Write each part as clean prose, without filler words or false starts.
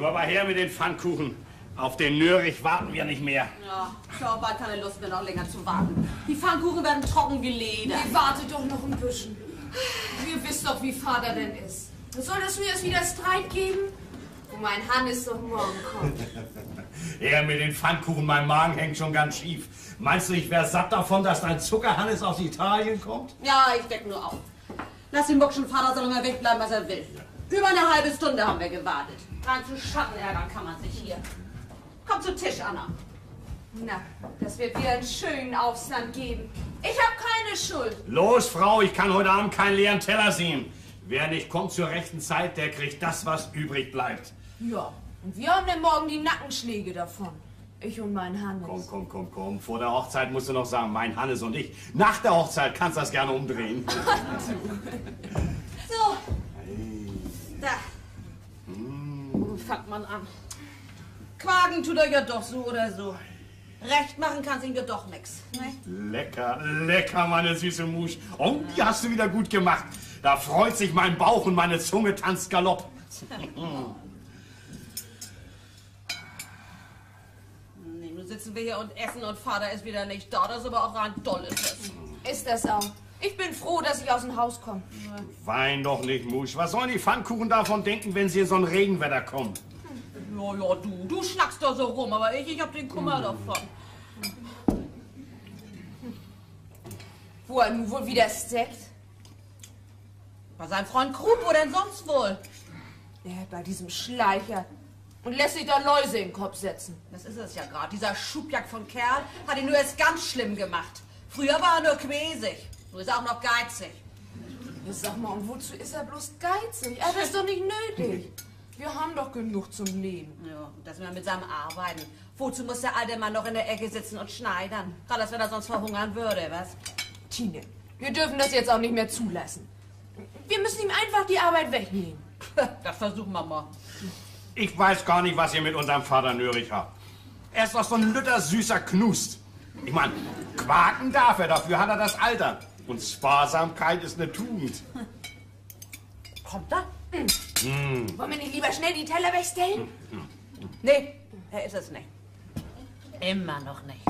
aber her mit den Pfannkuchen. Auf den Nörich warten wir nicht mehr. Ja, ich habe bald keine Lust mehr, noch länger zu warten. Die Pfannkuchen werden trocken wie Leder. Ihr wartet doch noch ein bisschen. Ihr wisst doch, wie Vater denn ist. Soll das mir erst wieder Streit geben? Wo mein Hannes doch morgen kommt. Her mit den Pfannkuchen, mein Magen hängt schon ganz schief. Meinst du, ich wäre satt davon, dass dein Zuckerhannes aus Italien kommt? Ja, ich weck nur auf. Lass den muckschen Vater so lange wegbleiben, was er will. Über eine halbe Stunde haben wir gewartet. Rein zu Schatten ärgern kann man sich hier. Komm zu Tisch, Anna. Na, das wird wieder einen schönen Aufstand geben. Ich habe keine Schuld. Los, Frau, ich kann heute Abend keinen leeren Teller sehen. Wer nicht kommt zur rechten Zeit, der kriegt das, was übrig bleibt. Ja, und wir haben dann morgen die Nackenschläge davon. Ich und mein Hannes. Komm. Vor der Hochzeit musst du noch sagen, mein Hannes und ich. Nach der Hochzeit kannst du das gerne umdrehen. So. Da. Fangt man an. Quaken tut euch ja doch so oder so. Recht machen kann's ihm ja doch nix. Ne? Lecker, meine süße Musch. Und die hast du wieder gut gemacht. Da freut sich mein Bauch und meine Zunge tanzt Galopp. Nee, nun sitzen wir hier und essen und Vater ist wieder nicht da. Das ist aber auch rein dolles. Ist das auch. Ich bin froh, dass ich aus dem Haus komme. Wein doch nicht, Musch. Was sollen die Pfannkuchen davon denken, wenn sie in so ein Regenwetter kommen? Ja, du schnackst doch so rum, aber ich hab den Kummer davon. Wo er nun wohl wieder steckt? Bei seinem Freund Krug, wo denn sonst wohl? Bei diesem Schleicher. Und lässt sich da Läuse in den Kopf setzen. Das ist es ja gerade. Dieser Schubjack von Kerl hat ihn nur erst ganz schlimm gemacht. Früher war er nur quäsig. Nun ist er auch noch geizig. Ja, sag mal, und wozu ist er bloß geizig? Er hat es doch nicht nötig. Wir haben doch genug zum Leben. Ja, und das immer mit seinem Arbeiten. Wozu muss der alte Mann noch in der Ecke sitzen und schneidern? Gerade als wenn er sonst verhungern würde, was? Tine, wir dürfen das jetzt auch nicht mehr zulassen. Wir müssen ihm einfach die Arbeit wegnehmen. Das versuchen wir mal. Ich weiß gar nicht, was ihr mit unserem Vater Nörich habt. Er ist doch so ein lütter süßer Knust. Ich meine, quaken darf er, dafür hat er das Alter. Und Sparsamkeit ist eine Tugend. Kommt er? Wollen wir nicht lieber schnell die Teller wegstellen? Nee, er ist es nicht. Immer noch nicht.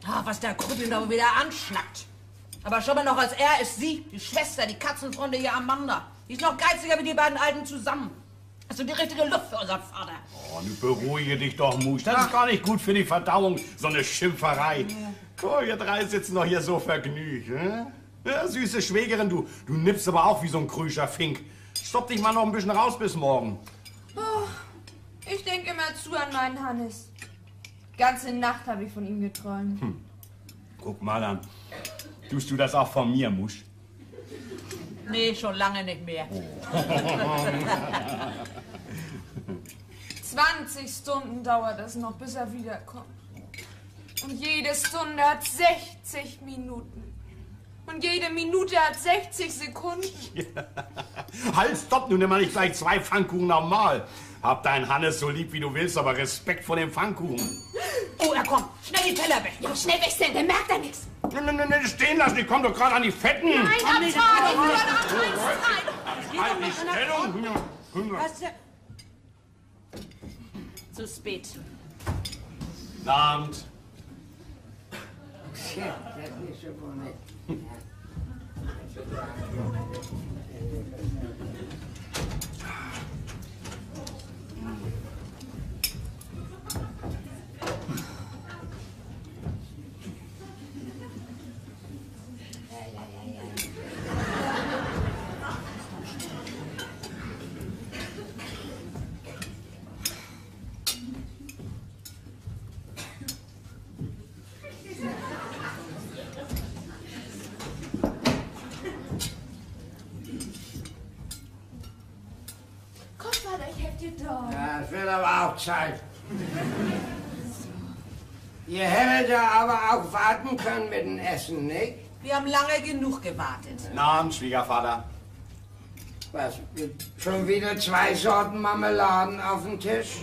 Ah, was der Krüppel da wieder anschnackt. Aber schon mal noch als er ist sie, die Schwester, die Katzenfreunde hier Amanda. Die ist noch geiziger wie die beiden Alten zusammen. Das ist die richtige Luft für unseren Vater. Oh, nun beruhige dich doch, Musch. Das ist gar nicht gut für die Verdauung, so eine Schimpferei. Guck, ihr drei sitzen doch hier so vergnügt. Ja, süße Schwägerin, du nippst aber auch wie so ein krüscher Fink. Stopp dich mal noch ein bisschen raus bis morgen. Oh, ich denke immer zu an meinen Hannes. Ganze Nacht habe ich von ihm geträumt. Guck mal an. Tust du das auch von mir, Musch? Nee, schon lange nicht mehr. 20 Stunden dauert es noch, bis er wiederkommt. Und jede Stunde hat 60 Minuten. Und jede Minute hat 60 Sekunden. Halt, stopp, nun nimm mal nicht gleich 2 Pfannkuchen am Mal. Hab deinen Hannes so lieb, wie du willst, aber Respekt vor dem Pfannkuchen. Oh, er kommt. Schnell die Teller weg. Ja, schnell wechseln, dann merkt er nichts. Nee, stehen lassen, ich komm doch gerade an die Fetten. Nein, nicht. Halt die Stellung. Was? Zu spät. Guten Abend. Komm, Vater, ich helfe dir doch. Ja, es wird aber auch Zeit. Ihr hättet ja aber auch warten können mit dem Essen, nicht? Wir haben lange genug gewartet. Guten Abend, Schwiegervater. Was, schon wieder 2 Sorten Marmeladen auf dem Tisch?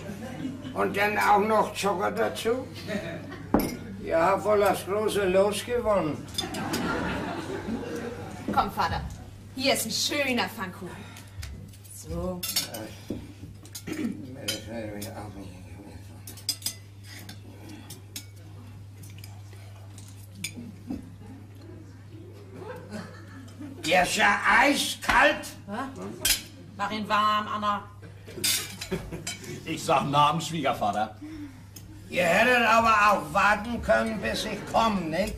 Und dann auch noch Zucker dazu? Ihr habt wohl das große Los gewonnen. Komm, Vater, hier ist ein schöner Pfannkuchen. So. Das wäre mich auch nicht. Der ist ja eiskalt. Mach ihn warm, Anna. Ich sag Namen, Schwiegervater. Ihr hättet aber auch warten können, bis ich komme, nicht?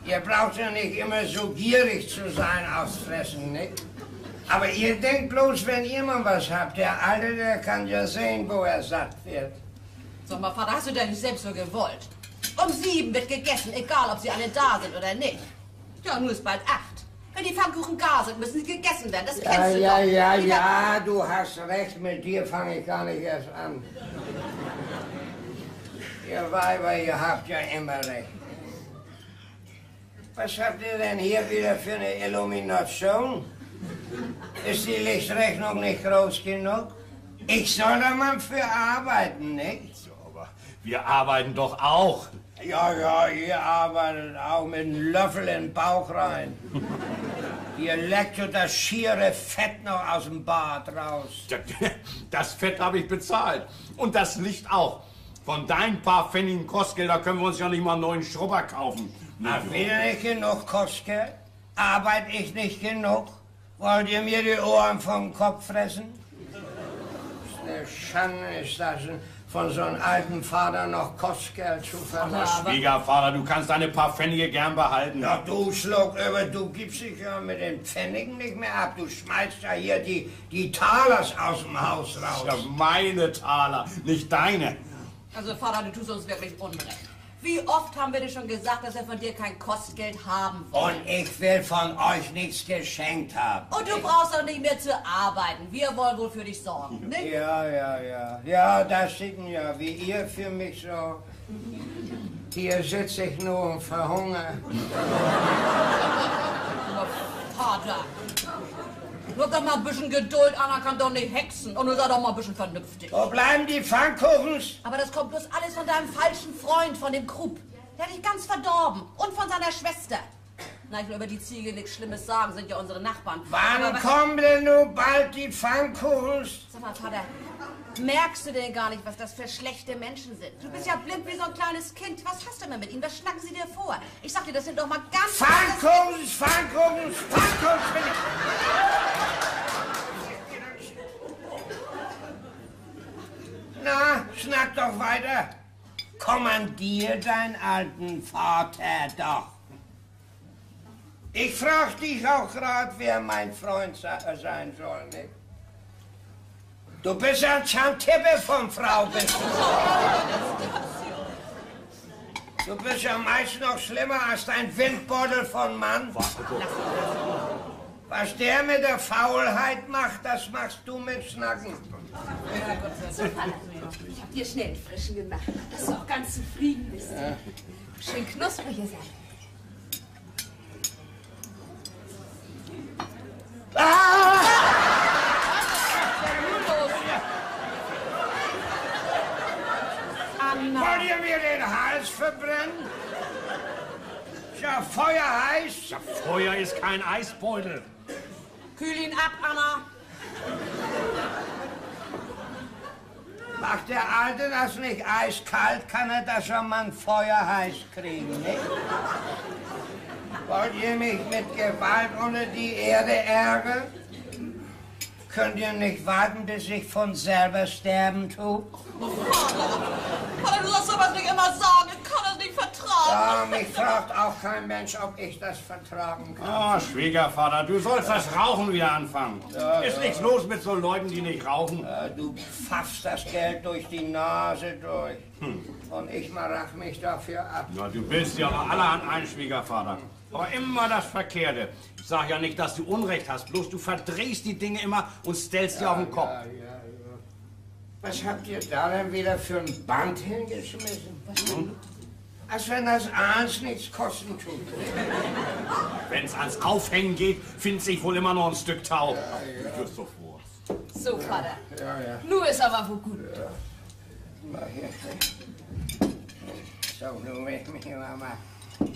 Ihr braucht ja nicht immer so gierig zu sein aufs Fressen, nicht? Aber ihr denkt bloß, wenn ihr mal was habt, der Alte, der kann ja sehen, wo er satt wird. Sag mal, Vater, hast du denn nicht selbst so gewollt? Um 7 wird gegessen, egal ob sie alle da sind oder nicht. Ja, nun ist bald 8. Wenn die Pfannkuchen gar sind, müssen sie gegessen werden. Das kennst du doch. Ja, du hast recht. Mit dir fange ich gar nicht erst an. Ihr Weiber, ihr habt ja immer recht. Was habt ihr denn hier wieder für eine Illumination? Ist die Lichtrechnung nicht groß genug? Ich soll da mal für arbeiten, nicht? So, aber wir arbeiten doch auch. Ja, ihr arbeitet auch mit einem Löffel in den Bauch rein. Ihr leckt so das schiere Fett noch aus dem Bart raus. Das Fett habe ich bezahlt. Und das Licht auch. Von deinen paar Pfennigen Kostgelder können wir uns ja nicht mal einen neuen Schrubber kaufen. Habt ihr nicht genug Kostgeld? Arbeite ich nicht genug? Wollt ihr mir die Ohren vom Kopf fressen? Eine Schande ist das, von so einem alten Vater noch Kostgeld zu verlassen. Schwiegervater, du kannst deine paar Pfennige gern behalten. Ja, du Schluck, aber du gibst dich ja mit den Pfennigen nicht mehr ab. Du schmeißt ja hier die Talers aus dem Haus raus. Ja, meine Taler, nicht deine. Also, Vater, du tust uns wirklich Unrecht. Wie oft haben wir dir schon gesagt, dass wir von dir kein Kostgeld haben wollen? Und ich will von euch nichts geschenkt haben. Und du brauchst auch nicht mehr zu arbeiten. Wir wollen wohl für dich sorgen, nicht? Ja. Ja, das sieht ja, wie ihr für mich so. Hier sitze ich nur und verhungere. Aber Vater, nur doch mal ein bisschen Geduld, Anna kann doch nicht hexen. Und du sei doch mal ein bisschen vernünftig. Wo bleiben die Pfannkuchens? Aber das kommt bloß alles von deinem falschen Freund, von dem Krupp. Der hat dich ganz verdorben. Und von seiner Schwester. Na, ich will über die Ziege nichts Schlimmes sagen, sind ja unsere Nachbarn. Wann kommen denn nun bald die Pfannkuchens? Sag mal, Vater, merkst du denn gar nicht, was das für schlechte Menschen sind? Du bist ja blind wie so ein kleines Kind. Was hast du denn mit ihnen? Was schlagen sie dir vor? Ich sag dir, das sind doch mal ganz... Pfannkuchens! Na, schnack doch weiter. Kommandier deinen alten Vater doch. Ich frag dich auch grad, wer mein Freund sein soll, nicht? Du bist ja ein Chantippe von Frau, bist du. Du bist ja meist noch schlimmer als dein Windbeutel von Mann. Was der mit der Faulheit macht, das machst du mit Schnacken. So, Vater, ich hab dir schnell einen frischen gemacht, dass du auch ganz zufrieden bist. Schön knusprig ist er. Wollt ihr mir den Hals verbrennen? Ist ja feuerheiß. Ja, Feuer ist kein Eisbeutel. Kühl ihn ab, Anna. Macht der Alte das nicht eiskalt, kann er das schon mal feuerheiß kriegen, nicht? Wollt ihr mich mit Gewalt unter die Erde ärgern? Könnt ihr nicht warten, bis ich von selber sterben tue? Vater, du sollst sowas nicht immer sagen. Ich kann das nicht vertragen. Ja, mich fragt auch kein Mensch, ob ich das vertragen kann. Oh, Schwiegervater, du sollst das Rauchen wieder anfangen. Ist nichts los mit so Leuten, die nicht rauchen. Du pfaffst das Geld durch die Nase durch. Und ich marach mich dafür ab. Na, du bist ja aber allerhand ein Schwiegervater. Aber immer das Verkehrte. Ich sag ja nicht, dass du Unrecht hast, bloß du verdrehst die Dinge immer und stellst dir auf den Kopf. Ja. Was habt ihr da denn wieder für ein Band hingeschmissen? Als wenn das eins nichts kosten tut. Wenn's ans Aufhängen geht, findet sich wohl immer noch ein Stück Tau. Ich führ's so vor. So, Vater. Ja. Nu ist aber wohl gut. Mal hier. So, nun will ich mich immer mal...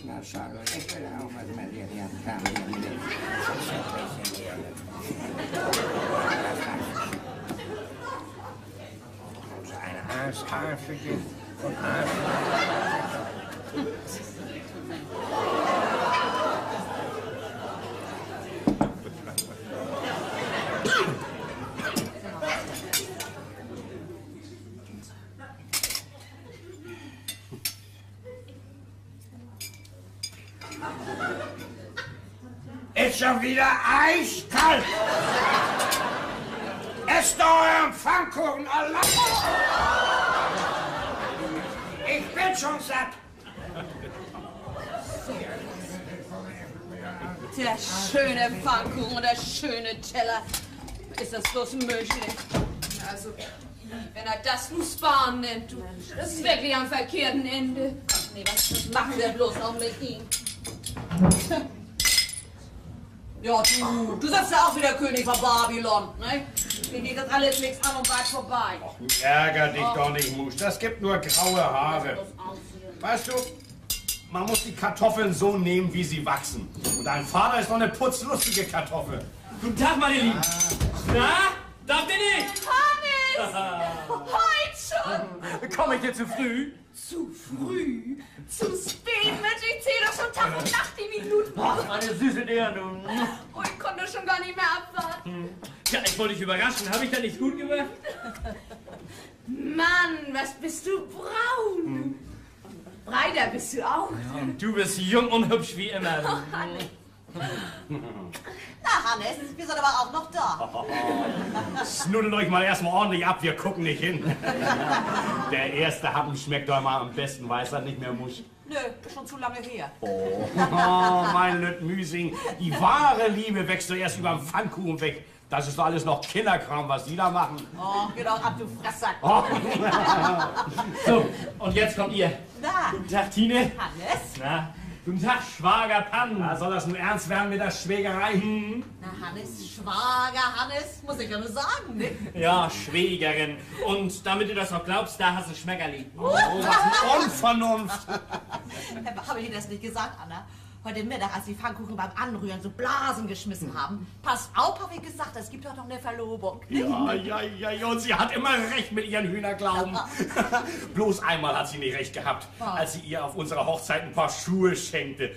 Na, schade, ich will auch was mit dir hier haben. eiskalt für dich und alles. Ist schon wieder eiskalt. Esst euren Pfannkuchen allein. Ich bin schon satt. Der schöne Pfannkuchen und der schöne Teller. Ist das bloß möglich? Also, wenn er das nun Sparen nennt, du, das ist wirklich am verkehrten Ende. Ach nee, was machen wir bloß noch mit ihm? Ja, du sagst ja auch wieder König von Babylon, ne? Mir geht das alles nichts an und weit vorbei. Ärger dich doch nicht, Musch. Das gibt nur graue Haare. Weißt du, man muss die Kartoffeln so nehmen, wie sie wachsen. Und dein Vater ist doch eine putzlustige Kartoffel. Guten Tag, meine Lieben. Na, da bin ich. Hannes! Heute schon! Komme ich dir zu früh? Zu früh, zu spät, Mensch, ich zähle doch schon Tag und Nacht die Minuten. Ach, eine süße Dirndl. Oh, ich konnte schon gar nicht mehr abwarten. Ja, ich wollte dich überraschen. Habe ich da nicht gut gemacht? Mann, was bist du braun? Breiter bist du auch. Ja, und du bist jung und hübsch wie immer. Oh, Hannes. Na, Hannes, wir sind aber auch noch da. Snuddelt euch mal erstmal ordentlich ab, wir gucken nicht hin. Der erste Happen schmeckt doch mal am besten, weiß er nicht mehr, Musch. Nö, ist schon zu lange her. Oh, mein Lüttmüsing, die wahre Liebe wächst doch erst über den Pfannkuchen weg. Das ist doch alles noch Kinderkram, was die da machen. Oh, geh doch ab, du Fresssack. Oh. So, und jetzt kommt ihr. Na, Guten Tag, Tine. Hannes? Na, guten Tag, Schwager Pan. Na, soll das nun ernst werden mit der Schwägerei? Na, Hannes, Schwager Hannes, muss ich ja nur sagen, ne? Ja, Schwägerin. Und damit du das noch glaubst, da hast du Schmeckerli. Oh, was eine Unvernunft. Habe ich dir das nicht gesagt, Anna? Heute Mittag, als die Pfannkuchen beim Anrühren so Blasen geschmissen haben. Pass auf, habe ich gesagt, es gibt doch noch eine Verlobung. Ja, und sie hat immer recht mit ihren Hühnerglauben. Bloß einmal hat sie nicht recht gehabt, als sie ihr auf unserer Hochzeit ein paar Schuhe schenkte.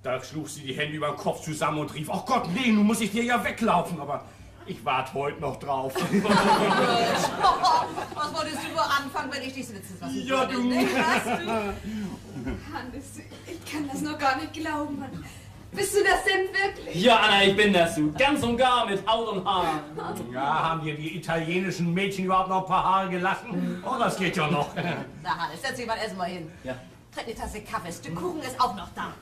Da schlug sie die Hände über den Kopf zusammen und rief, ach Gott, nee, nun muss ich dir ja weglaufen. Aber ich warte heute noch drauf. Was wolltest du nur anfangen, wenn ich dich sitzen lassen Ja, würde, du. ne? Hannes, ich kann das noch gar nicht glauben. Mann. Bist du das denn wirklich? Ja, Anna, ich bin das, du. Ganz und gar mit Haut und Haar. Ja, haben dir die italienischen Mädchen überhaupt noch ein paar Haare gelassen? Oh, das geht ja noch. Na, Hannes, setz dich mal erstmal hin. Ja. Trink eine Tasse Kaffee, das Stück Kuchen ist auch noch da.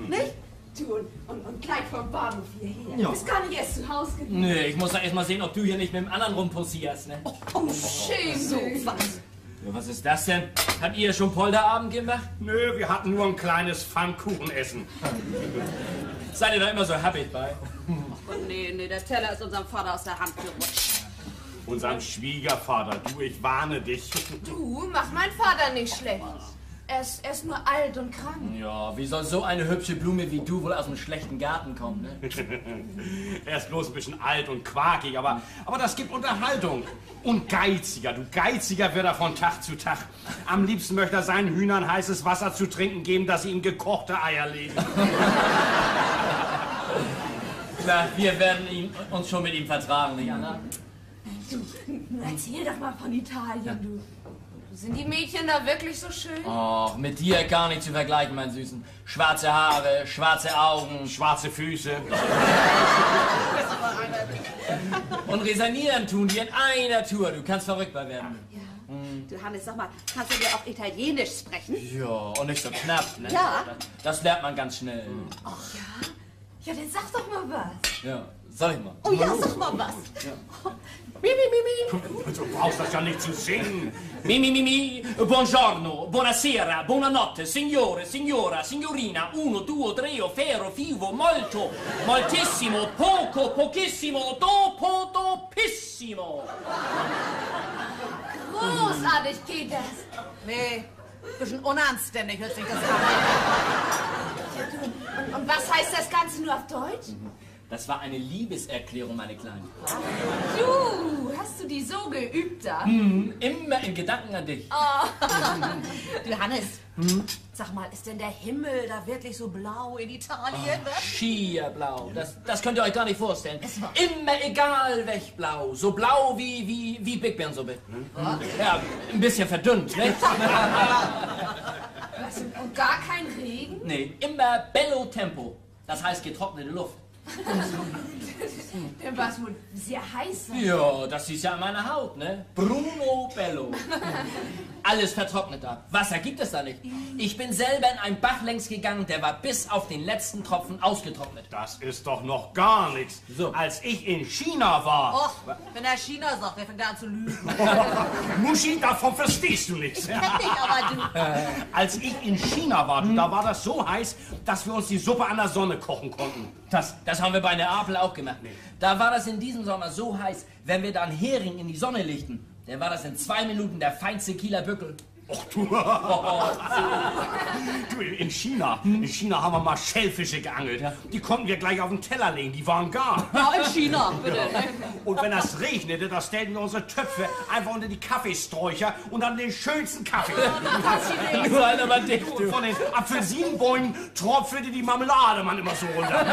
Nicht? Du, und gleich vom Bahnhof hierher. Ja. Du bist gar nicht erst zu Hause gekommen. Nee, ich muss doch erst mal sehen, ob du hier nicht mit dem anderen rumposierst, ne? Oh, schön. So, was? Ja, was ist das denn? Habt ihr schon Polterabend gemacht? Nö, wir hatten nur ein kleines Pfannkuchenessen. Seid ihr da immer so happig bei? Oh, nee, der Teller ist unserem Vater aus der Hand gerutscht. Unserem Schwiegervater, du, ich warne dich. Du, mach mein Vater nicht schlecht. Er ist nur alt und krank. Ja, wie soll so eine hübsche Blume wie du wohl aus einem schlechten Garten kommen, ne? Er ist bloß ein bisschen alt und quakig, aber das gibt Unterhaltung. Und geiziger, du geiziger wird er von Tag zu Tag. Am liebsten möchte er seinen Hühnern heißes Wasser zu trinken geben, dass sie ihm gekochte Eier legen. Na, wir werden uns schon mit ihm vertragen, nicht, Anna? Du, erzähl doch mal von Italien, du. Sind die Mädchen da wirklich so schön? Och, mit dir gar nicht zu vergleichen, mein Süßen. Schwarze Haare, schwarze Augen, Schwarze Füße. und resanieren tun die in einer Tour. Du kannst verrückt bei werden. Ja. Du, Hannes, sag mal, kannst du dir auch Italienisch sprechen? Ja, und nicht so knapp, ne? Ja. Das lernt man ganz schnell. Ach ja? Ja, dann sag doch mal was. Ja, soll ich mal? Oh ja, sag mal was. Du brauchst das ja nicht zu singen. Mi, buongiorno, buonasera, buonanotte, signore, signora, signorina, 1, 2, 3, ferro, fivo, molto, moltissimo, poco, pochissimo, dopo, dopissimo. Großartig geht das. Nee, bisschen unanständig hört sich das an. Und was heißt das Ganze nur auf Deutsch? Das war eine Liebeserklärung, meine Kleine. Du, hast du die so geübt da? Immer in Gedanken an dich. Du, Hannes, sag mal, ist denn der Himmel da wirklich so blau in Italien? Schierblau. Das könnt ihr euch gar nicht vorstellen. Immer egal welch Blau. So blau wie Big Bärensuppe. Ja, ein bisschen verdünnt, ne? Und gar kein Regen? Nee, immer bello tempo. Das heißt getrocknete Luft. Dann war es wohl sehr heiß. Ja, das ist ja an meiner Haut, ne? Bruno Bello. Alles vertrocknet da. Wasser gibt es da nicht. Ich bin selber in einen Bach längs gegangen, der war bis auf den letzten Tropfen ausgetrocknet. Das ist doch noch gar nichts. So. Als ich in China war. Och, wenn er China sagt, der fängt da an zu lügen. Muschi, davon verstehst du nichts. Kenn dich aber, du. Als ich in China war, da war das so heiß, dass wir uns die Suppe an der Sonne kochen konnten. Das haben wir bei Neapel auch gemacht. Da war das in diesem Sommer so heiß, wenn wir da einen Hering in die Sonne legten, dann war das in 2 Minuten der feinste Kieler Bückel. Och du. Du, in China haben wir mal Schellfische geangelt. Die konnten wir gleich auf den Teller legen, die waren gar. Ja, in China, bitte. Und wenn das regnete, da stellten wir unsere Töpfe einfach unter die Kaffeesträucher und dann den schönsten Kaffee. Nur einer war dicht. Und von den Apfelsinenbäumen tropfelte die Marmelade man immer so runter.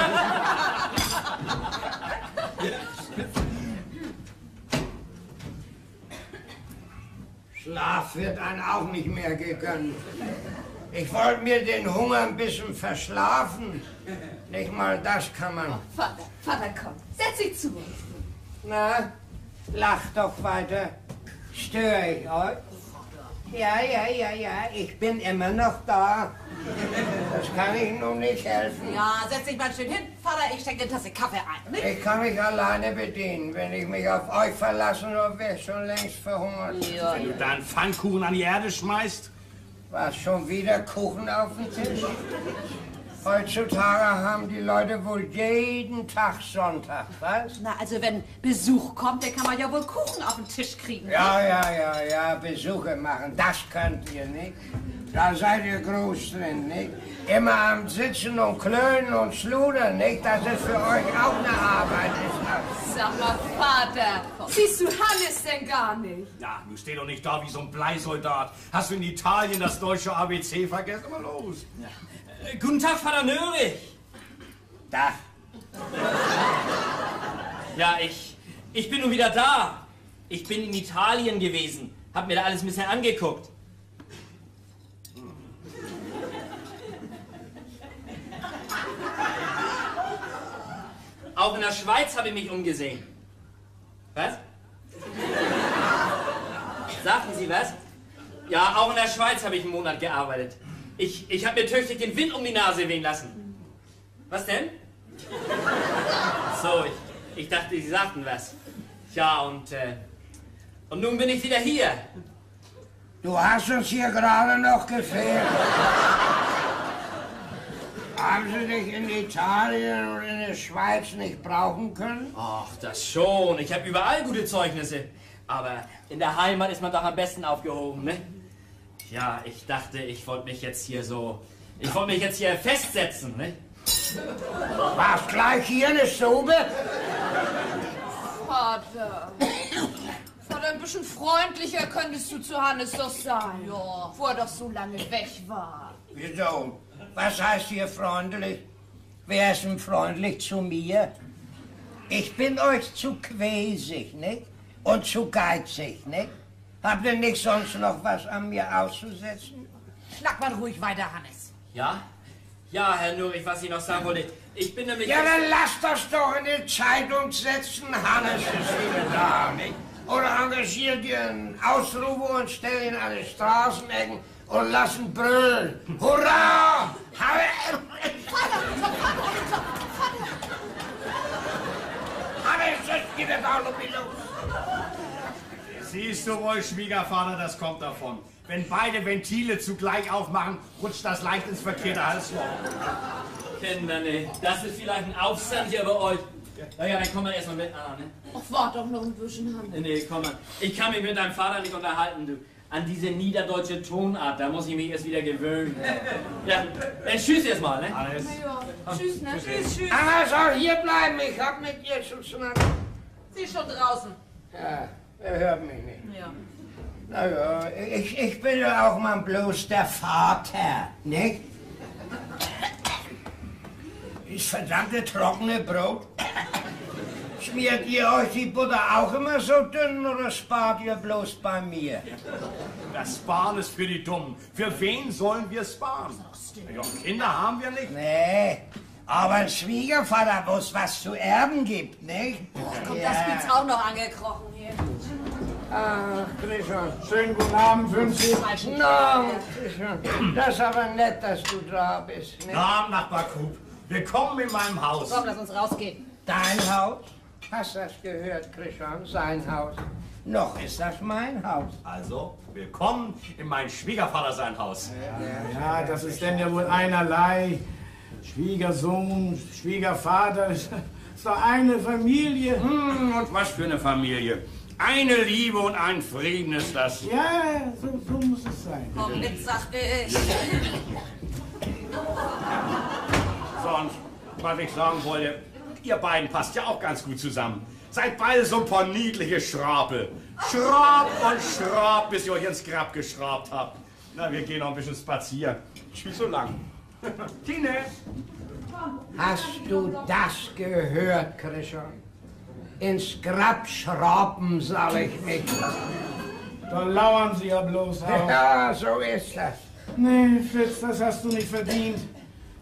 Schlaf wird einem auch nicht mehr gegönnt. Ich wollte mir den Hunger ein bisschen verschlafen. Nicht mal das kann man. Vater, komm, setz dich zu uns. Na, lach doch weiter. Störe ich euch? Ja, ich bin immer noch da. Das kann ich nun nicht helfen. Ja, setz dich mal schön hin. Vater, ich schenke eine Tasse Kaffee ein. Nicht? Ich kann mich alleine bedienen. Wenn ich mich auf euch verlassen habe, wäre ich schon längst verhungert. Ja, Wenn du da einen Pfannkuchen an die Erde schmeißt. War schon wieder Kuchen auf dem Tisch? Heutzutage haben die Leute wohl jeden Tag Sonntag, was? Na, also wenn Besuch kommt, dann kann man ja wohl Kuchen auf den Tisch kriegen. Ja, Besuche machen, das könnt ihr nicht. Da seid ihr groß drin, nicht? Immer am Sitzen und klönen und schludern, nicht? Das ist für euch auch eine Arbeit, ist das. Sag mal, Vater, siehst du Hannes denn gar nicht? Ja, du steh doch nicht da wie so ein Bleisoldat. Hast du in Italien das deutsche ABC vergessen? Mal los. Ja. Guten Tag, Vater Nörig. Da. Ja, ich bin nun wieder da. Ich bin in Italien gewesen. Hab mir da alles ein bisschen angeguckt. Auch in der Schweiz habe ich mich umgesehen. Was? Sagten Sie was? Ja, auch in der Schweiz habe ich einen Monat gearbeitet. Ich habe mir tüchtig den Wind um die Nase wehen lassen. Was denn? So, ich dachte, Sie sagten was. Ja, und nun bin ich wieder hier. Du hast uns hier gerade noch gefehlt. Haben Sie dich in Italien und in der Schweiz nicht brauchen können? Ach, das schon. Ich habe überall gute Zeugnisse. Aber in der Heimat ist man doch am besten aufgehoben, ne? Ja, ich dachte, ich wollte mich jetzt hier festsetzen, ne? War's gleich hier eine Stube? Vater. Vater, ein bisschen freundlicher könntest du zu Hannes doch sein. Ja. Wo er doch so lange weg war. Wieso? Was heißt hier freundlich? Wer ist denn freundlich zu mir? Ich bin euch zu quäsig, nicht? Und zu geizig, nicht? Habt ihr nicht sonst noch was an mir auszusetzen? Schnack mal ruhig weiter, Hannes. Ja? Ja, Herr Nurich, was ich noch sagen wollte. Ich bin nämlich... Ja, dann lasst das doch in die Zeitung setzen. Hannes ist wieder da, nicht? Oder engagiert ihr einen Ausrufer und stellt ihn an die Straßenecken und lasst ihn brüllen. Hurra! Hannes, das geht jetzt auch noch wieder. Siehst du wohl, Schwiegervater, das kommt davon. Wenn beide Ventile zugleich aufmachen, rutscht das leicht ins verkehrte Halsloch. Kinder, ne, das ist vielleicht ein Aufstand hier bei euch. Ja, dann komm mal erstmal mit, Anna, ne? Ach, wart doch noch ein bisschen, Hannes. Nee, komm mal. Ich kann mich mit deinem Vater nicht unterhalten, du. An diese niederdeutsche Tonart, da muss ich mich erst wieder gewöhnen. Ja, tschüss jetzt mal, ne? Alles. Ja, tschüss, ne? Tschüss. Anna soll hier bleiben, ich hab mit ihr zu tun. Sie ist schon draußen. Ja, er hört mich nicht. Ja. Na ja, ich bin ja auch mal bloß der Vater, nicht? Das verdammte trockene Brot. Schmiert ihr euch die Butter auch immer so dünn oder spart ihr bloß bei mir? Das Sparen ist für die Dummen. Für wen sollen wir sparen? Ja, Kinder haben wir nicht. Nee, aber ein Schwiegervater, wo es was zu erben gibt, nicht? Und das gibt's auch noch angekrochen hier. Ach, Christian. Schönen guten Abend, Fünfzi. Na, Christian, das ist aber nett, dass du da bist, nicht? Na, Nachbar Krug, willkommen in meinem Haus. Komm, lass uns rausgehen. Dein Haus? Hast du das gehört, Christian? Sein Haus. Noch ist das mein Haus. Also, willkommen in mein Schwiegervater sein Haus. Ja, das ist denn ja wohl einerlei. Schwiegersohn, Schwiegervater, ist doch eine Familie. Und was für eine Familie. Eine Liebe und ein Frieden ist das. Ja, so muss es sein. Komm mit, sag ich. Sonst, was ich sagen wollte, ihr beiden passt ja auch ganz gut zusammen. Seid beide so ein paar niedliche Schrapel. Schraub und schraub, bis ihr euch ins Grab geschraubt habt. Na, wir gehen noch ein bisschen spazieren. Tschüss so lang. Tine! Hast du das gehört, Christian? Ins Grab schrauben soll ich mich. Da lauern sie ja bloß auf. Ja, so ist das. Nee, Fritz, das hast du nicht verdient,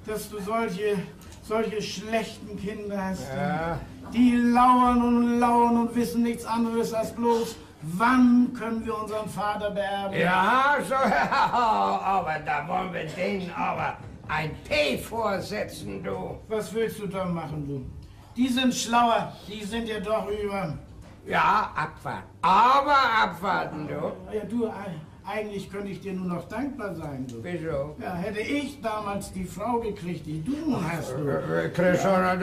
dass du solche schlechten Kinder hast. Ja. Die lauern und wissen nichts anderes als bloß, wann können wir unseren Vater beerben. Ja, so, aber da wollen wir denen aber ein P vorsetzen, du. Was willst du da machen, du? Die sind schlauer, die sind ja doch über. Ja, abwarten. Aber abwarten, du. Ja, du, eigentlich könnte ich dir nur noch dankbar sein, du. Wieso? Ja, hätte ich damals die Frau gekriegt, die du hast, du. Christian,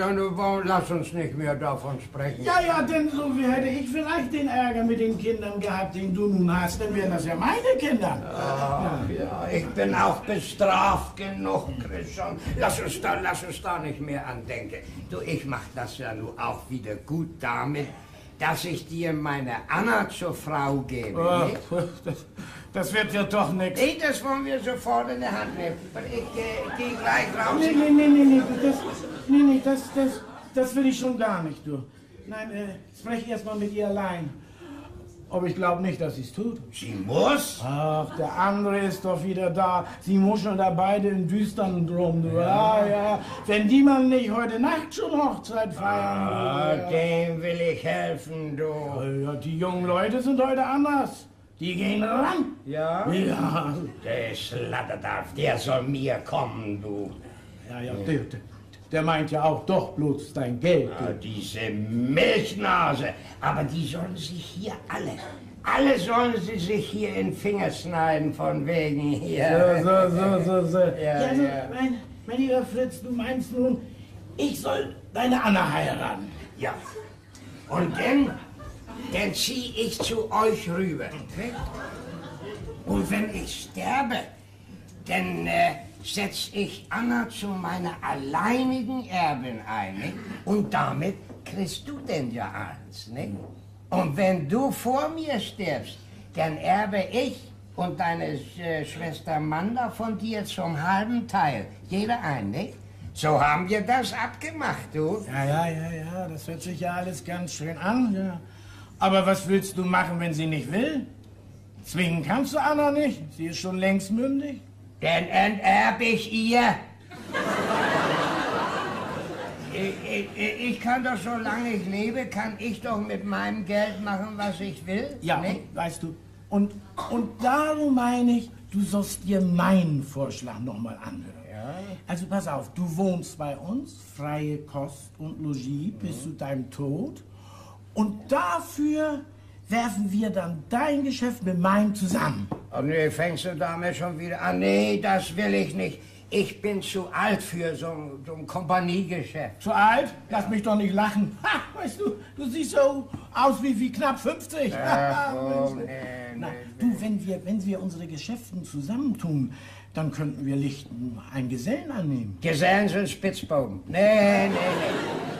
lass uns nicht mehr davon sprechen. Ja, denn so wie hätte ich vielleicht den Ärger mit den Kindern gehabt, den du nun hast, dann wären das ja meine Kinder. Ja, ich bin auch bestraft genug, Christian. Lass uns da nicht mehr andenken. Du, ich mach das ja nun auch wieder gut damit, dass ich dir meine Anna zur Frau gebe. Nicht? Das wird ja doch nichts. Nee, das wollen wir sofort in der Hand nehmen. Ich geh gleich raus. Nee, das will ich schon gar nicht, du. Nein, sprech erst mal mit ihr allein. Aber ich glaube nicht, dass sie es tut. Sie muss? Ach, der andere ist doch wieder da. Sie muscheln da beide im Düstern drum, du. Ja. Wenn die mal nicht heute Nacht schon Hochzeit feiern, du. Dem will ich helfen, du. Ja, die jungen Leute sind heute anders. Die gehen ran. Ja? Ja. Der Schlatterdarf, der soll mir kommen, du. Ja, der meint ja auch doch bloß dein Geld. Ja, diese Milchnase. Aber die sollen sich hier alle sollen sie sich hier in den Finger schneiden von wegen hier. So. Ja. Mein lieber Fritz, du meinst nun, ich soll deine Anna heiraten? Ja. Und dann zieh ich zu euch rüber. Und wenn ich sterbe, dann setz ich Anna zu meiner alleinigen Erbin ein. Nicht? Und damit kriegst du denn ja alles. Nicht? Und wenn du vor mir stirbst, dann erbe ich und deine Schwester Manda von dir zum halben Teil. Jeder ein, nicht? So haben wir das abgemacht, du. Ja, das hört sich ja alles ganz schön an. Ja. Aber was willst du machen, wenn sie nicht will? Zwingen kannst du Anna nicht. Sie ist schon längst mündig. Dann enterb ich ihr. Ich kann doch, solange ich lebe, kann ich doch mit meinem Geld machen, was ich will. Ja, nicht? weißt du, und darum meine ich, du sollst dir meinen Vorschlag nochmal anhören. Ja. Also pass auf, du wohnst bei uns, freie Kost und Logis bis zu deinem Tod. Und dafür werfen wir dann dein Geschäft mit meinem zusammen. Oh nee, fängst du damit schon wieder an? Nee, das will ich nicht. Ich bin zu alt für so ein Kompaniegeschäft. Zu alt? Lass mich doch nicht lachen. Ha, weißt du, du siehst so aus wie knapp 50. Na, du, wenn wir unsere Geschäften zusammentun, dann könnten wir lichten einen Gesellen annehmen. Gesellen sind Spitzbuben. Nee.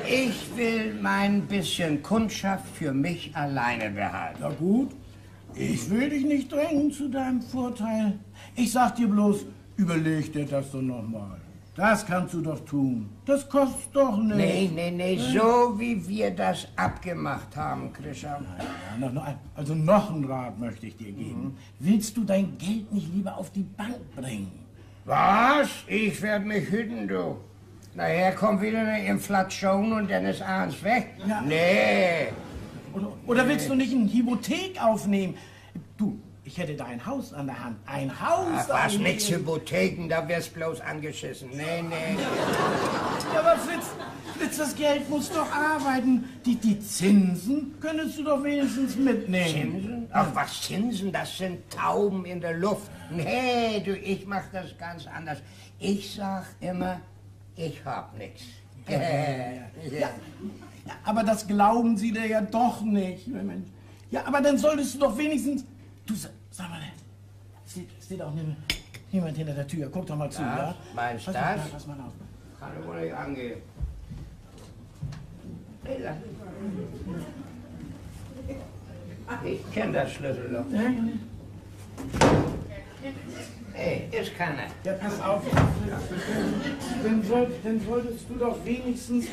Ich will mein bisschen Kundschaft für mich alleine behalten. Ja gut, ich will dich nicht drängen zu deinem Vorteil. Ich sag dir bloß, überleg dir das doch nochmal. Das kannst du doch tun. Das kostet doch nichts. Nee, so wie wir das abgemacht haben, Christian. Also noch ein Rat möchte ich dir geben. Willst du dein Geld nicht lieber auf die Bank bringen? Was? Ich werde mich hüten, du. Nachher kommt wieder eine Inflation und dann ist eins weg. Ja. Nee. Oder willst du nicht eine Hypothek aufnehmen? Du, ich hätte da ein Haus an der Hand. Ein Haus! Ach, was, nix Hypotheken, da wär's bloß angeschissen. Nee. Ja, aber Fritz, das Geld muss doch arbeiten. Die Zinsen könntest du doch wenigstens mitnehmen. Zinsen? Ach, was Zinsen? Das sind Tauben in der Luft. Nee, du, ich mach das ganz anders. Ich sag immer, ich hab nix. Ja, aber das glauben sie dir ja doch nicht. Ja, aber dann solltest du doch wenigstens... Du, sag mal, steht auch niemand hinter der Tür. Guck doch mal zu, ja? Meinst du das? Pass mal auf. Kann ich wohl nicht angehen. Ich kenn das Schlüsselloch. Hey, ist keiner. Ja, pass auf. Dann solltest du doch wenigstens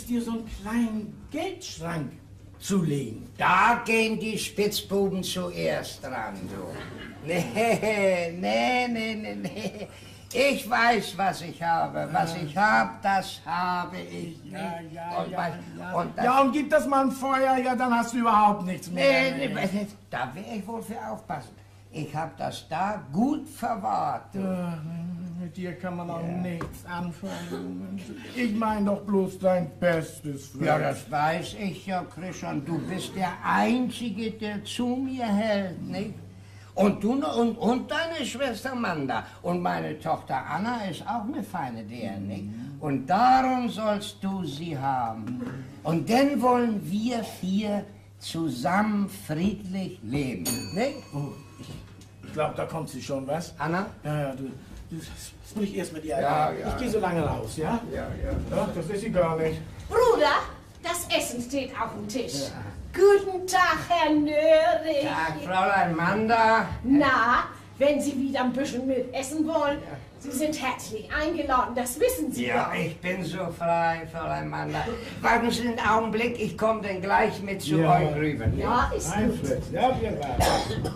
dir so einen kleinen Geldschrank zulegen. Da gehen die Spitzbuben zuerst dran, du. Nee. Ich weiß, was ich habe. Was ich habe, das habe ich nicht. Ja, und gib das mal ein Feuer, ja, dann hast du überhaupt nichts mehr. Nee, da wäre ich wohl für aufpassen. Ich habe das da gut verwahrt. Mit dir kann man auch nichts anfangen. Ich meine doch bloß dein Bestes, Fritz. Ja, das weiß ich ja, Christian. Du bist der Einzige, der zu mir hält, nicht? Und du und deine Schwester Manda. Und meine Tochter Anna ist auch eine feine der, nicht? Und darum sollst du sie haben. Und dann wollen wir 4 zusammen friedlich leben, nicht? Oh, ich glaube, da kommt sie schon, was? Anna? Ja, du sprich erst mit ihr. Ja. Ich gehe so lange raus, ja? Ja. Ach, das ist sie gar nicht. Bruder, das Essen steht auf dem Tisch. Ja. Guten Tag, Herr Nörig. Tag, Fräulein Manda. Na, wenn Sie wieder ein bisschen mit essen wollen, Sie sind herzlich eingeladen, das wissen Sie ja. doch. Ich bin so frei, Fräulein Manda. Warten Sie einen Augenblick, ich komme dann gleich mit zu euch rüber. Ja, ist Nein, gut. Fritz, ja, wir warten.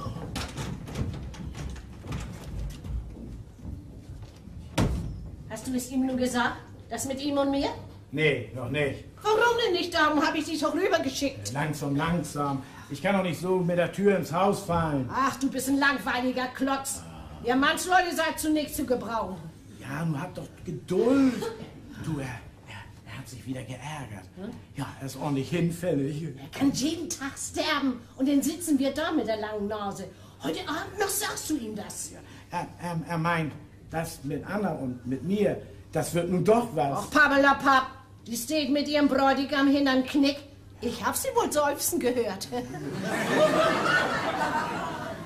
Hast du es ihm nun gesagt? Das mit ihm und mir? Nee, noch nicht. Warum denn nicht? Darum habe ich dich doch rübergeschickt. Langsam. Ich kann doch nicht so mit der Tür ins Haus fallen. Ach, du bist ein langweiliger Klotz. Ihr Mannsleute seid zunächst zu gebrauchen. Ja, nun hab doch Geduld. Du, er hat sich wieder geärgert. Ja, er ist ordentlich hinfällig. Er kann jeden Tag sterben und dann sitzen wir da mit der langen Nase. Heute Abend noch sagst du ihm das. Er meint, das mit Anna und mit mir, das wird nun doch was. Ach, Pappelapapp, die steht mit ihrem Bräutigam hinterm Knick. Ich hab sie wohl seufzen gehört.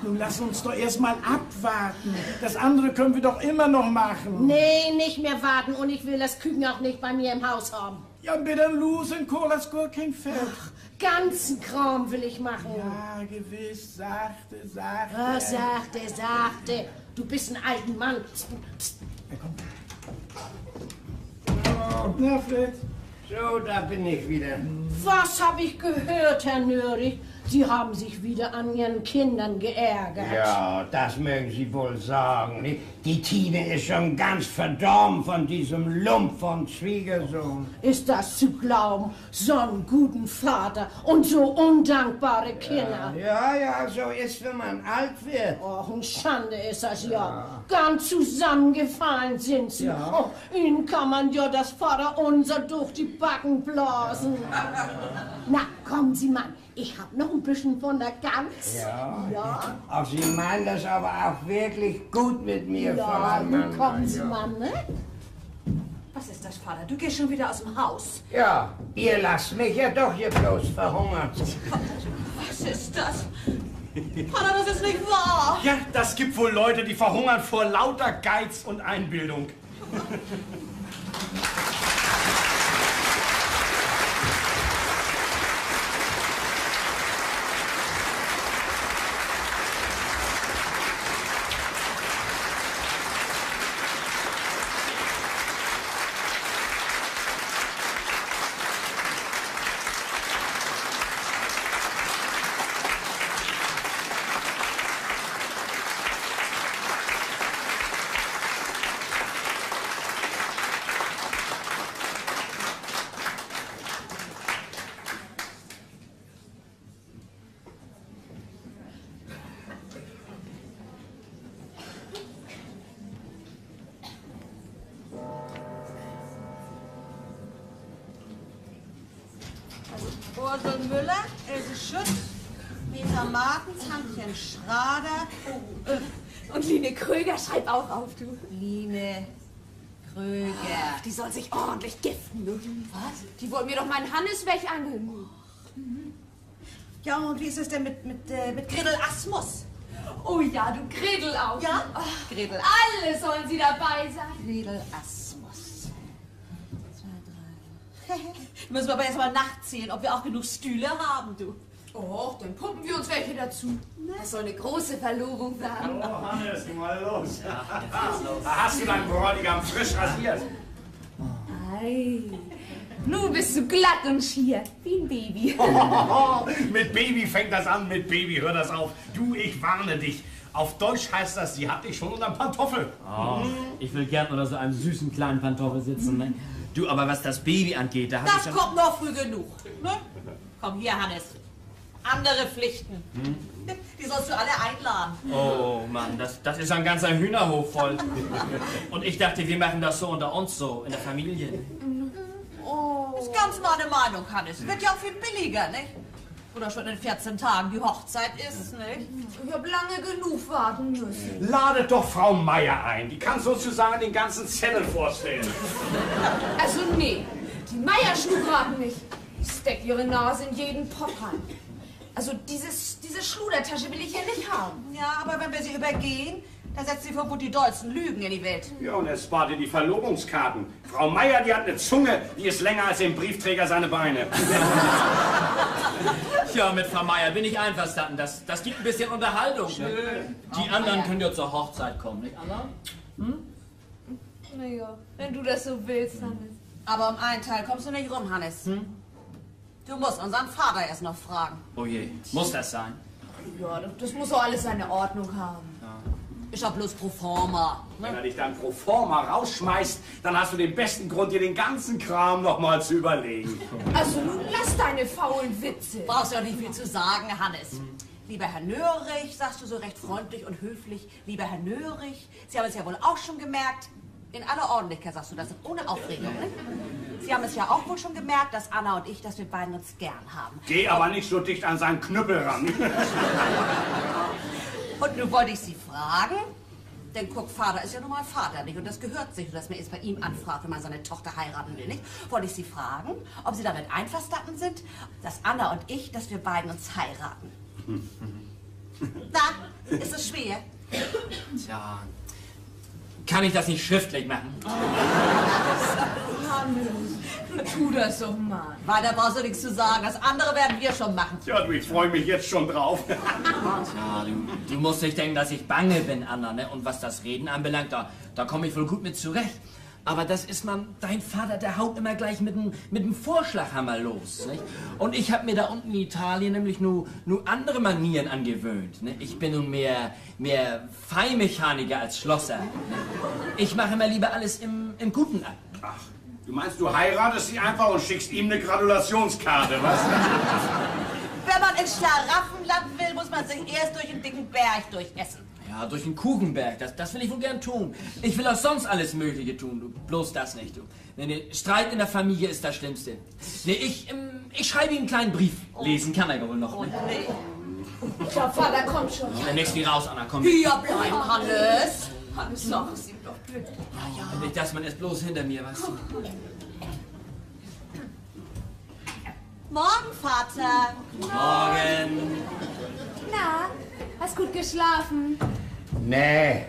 Nun lass uns doch erst mal abwarten. Das andere können wir doch immer noch machen. Nee, nicht mehr warten und ich will das Küken auch nicht bei mir im Haus haben. Ja, bitte los in Kolas Gurken Fett. Ach, ganzen Kram will ich machen. Ja, gewiss, sachte. Ach, sachte. Du bist ein alter Mann. Psst. Ja, komm. Na, Fritz. So, da bin ich wieder. Was habe ich gehört, Herr Nörig? Sie haben sich wieder an Ihren Kindern geärgert. Ja, das mögen Sie wohl sagen. Nicht? Die Tine ist schon ganz verdorben von diesem Lump von Schwiegersohn. Ist das zu glauben? So einen guten Vater und so undankbare Kinder. Ja, so ist, wenn man alt wird. Och, eine Schande ist das ja. Ganz zusammengefallen sind Sie. Ja. Oh, Ihnen kann man ja das Vaterunser durch die Backen blasen. Na, kommen Sie mal. Ich hab noch ein bisschen von der Gans. Ja. Auch Sie meinen das aber auch wirklich gut mit mir, hier Ja, voran. nun kommen Sie, Mann, ne? Was ist das, Vater? Du gehst schon wieder aus dem Haus. Ja, ihr lasst mich ja doch hier bloß verhungern. Was ist das? Vater, das ist nicht wahr. Ja, das gibt wohl Leute, die verhungern vor lauter Geiz und Einbildung. Ursel Müller, Else Schütz, Meta Martens, Handchen Schrader. Und Line Kröger, schreib auch auf, du. Line Kröger. Die soll sich ordentlich giften, du. Was? Die wollen mir doch meinen Hannes wegangeln. Ja, und wie ist es denn mit Gretel Asmus? Oh ja, du Gretel auch. Ja? Ach, Gretel alle sollen sie dabei sein. Gretel Asmus. 2, 3. Müssen wir aber erst mal nachzählen, ob wir auch genug Stühle haben, du. Oh, dann puppen wir uns welche dazu. Das soll eine große Verlobung werden. Oh, Hannes, mal los. Da hast du deinen Bräutigam frisch rasiert. Ei. Nun bist du glatt und schier, wie ein Baby. Mit Baby fängt das an, mit Baby hör das auf. Du, ich warne dich. Auf Deutsch heißt das, sie hat dich schon unterm Pantoffel. Oh, ich will gern unter so einem süßen kleinen Pantoffel sitzen. Ne? Du, aber was das Baby angeht, da hab ich Das schon... kommt noch früh genug. Ne? Komm hier, Hannes. Andere Pflichten. Die sollst du alle einladen. Oh Mann, das ist ein ganzer Hühnerhof voll. Und ich dachte, wir machen das so unter uns, so in der Familie. Ist ganz meine Meinung, Hannes. Wird ja auch viel billiger, nicht? Oder schon in 14 Tagen die Hochzeit ist, nicht? Ich hab lange genug warten müssen. Ladet doch Frau Meier ein. Die kann sozusagen den ganzen Zettel vorstellen. Also nee, die Meierschnuckraten nicht. Steck ihre Nase in jeden Pott rein. Also diese Schludertasche will ich hier nicht haben. Ja, aber wenn wir sie übergehen, dann setzt sie vermutlich die dollsten Lügen in die Welt. Ja, und es spart ihr die Verlobungskarten. Frau Meier, die hat eine Zunge, die ist länger als dem Briefträger seine Beine. Ja, mit Frau Meier bin ich einverstanden. Das gibt ein bisschen Unterhaltung. Ne? Die anderen können ja zur Hochzeit kommen, nicht, Anna? Naja, wenn du das so willst, Hannes. Aber um einen Teil kommst du nicht rum, Hannes. Du musst unseren Vater erst noch fragen. Oh je, muss das sein? Ja, das muss doch alles seine Ordnung haben. Ist doch bloß pro forma. Wenn er dich dann pro forma rausschmeißt, dann hast du den besten Grund, dir den ganzen Kram noch mal zu überlegen. Also nun lass deine faulen Witze. Brauchst ja nicht viel zu sagen, Hannes. Lieber Herr Nörig, sagst du so recht freundlich und höflich. Lieber Herr Nörig, Sie haben es ja wohl auch schon gemerkt. In aller Ordentlichkeit sagst du das, ohne Aufregung, ne? Sie haben es ja auch wohl schon gemerkt, dass Anna und ich, dass wir beiden uns gern haben. Geh aber nicht so dicht an seinen Knüppel ran. Und nun wollte ich Sie fragen, denn guck, Vater ist ja nun mal Vater, nicht? Und das gehört sich, dass man jetzt bei ihm anfragt, wenn man seine Tochter heiraten will, nicht? Wollte ich Sie fragen, ob Sie damit einverstanden sind, dass Anna und ich, dass wir beiden uns heiraten. Na, ist es schwer? Tja, kann ich das nicht schriftlich machen? Hannes, tu das doch mal. Weiter brauchst du nichts zu sagen, das andere werden wir schon machen. Ja, du, ich freue mich jetzt schon drauf. Tja, du musst nicht denken, dass ich bange bin, Anna, ne? Und was das Reden anbelangt, da komme ich wohl gut mit zurecht. Aber das ist dein Vater, der haut immer gleich mit dem Vorschlaghammer los. Nicht? Und ich habe mir da unten in Italien nämlich nur andere Manieren angewöhnt. Ne? Ich bin nun mehr Feinmechaniker als Schlosser. Ne? Ich mache immer lieber alles im Guten ab. Ach, du meinst, du heiratest sie einfach und schickst ihm eine Gratulationskarte, was? Wenn man ins Schlaraffenland will, muss man sich erst durch den dicken Berg durchessen. Ja, durch den Kuchenberg, das will ich wohl gern tun. Ich will auch sonst alles Mögliche tun, du. Bloß das nicht, du. Nee, Streit in der Familie ist das Schlimmste. Nee, ich schreibe ihm einen kleinen Brief. Lesen kann er ja wohl noch, ne? Ich glaub, Vater kommt schon. Dann legst du raus, Anna, komm. Hier bleiben, Hannes. Hannes, sag es ihm doch bitte. Ja. Nicht, dass man es bloß hinter mir, weißt du. Morgen, Vater. Morgen. Na, hast gut geschlafen? Nee.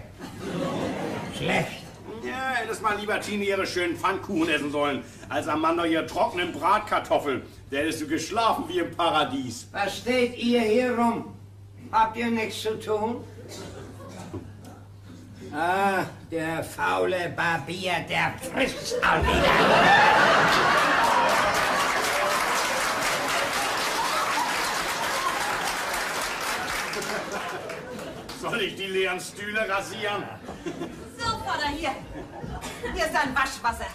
Schlecht. Ja, hättest mal lieber Tini ihre schönen Pfannkuchen essen sollen, als Amanda ihre trockenen Bratkartoffeln. Da hättest du geschlafen wie im Paradies. Was steht ihr hier rum? Habt ihr nichts zu tun? Ah, der faule Barbier, der frisst auch wieder. Soll ich die leeren Stühle rasieren? So, Vater, hier. Hier ist dein Waschwasser.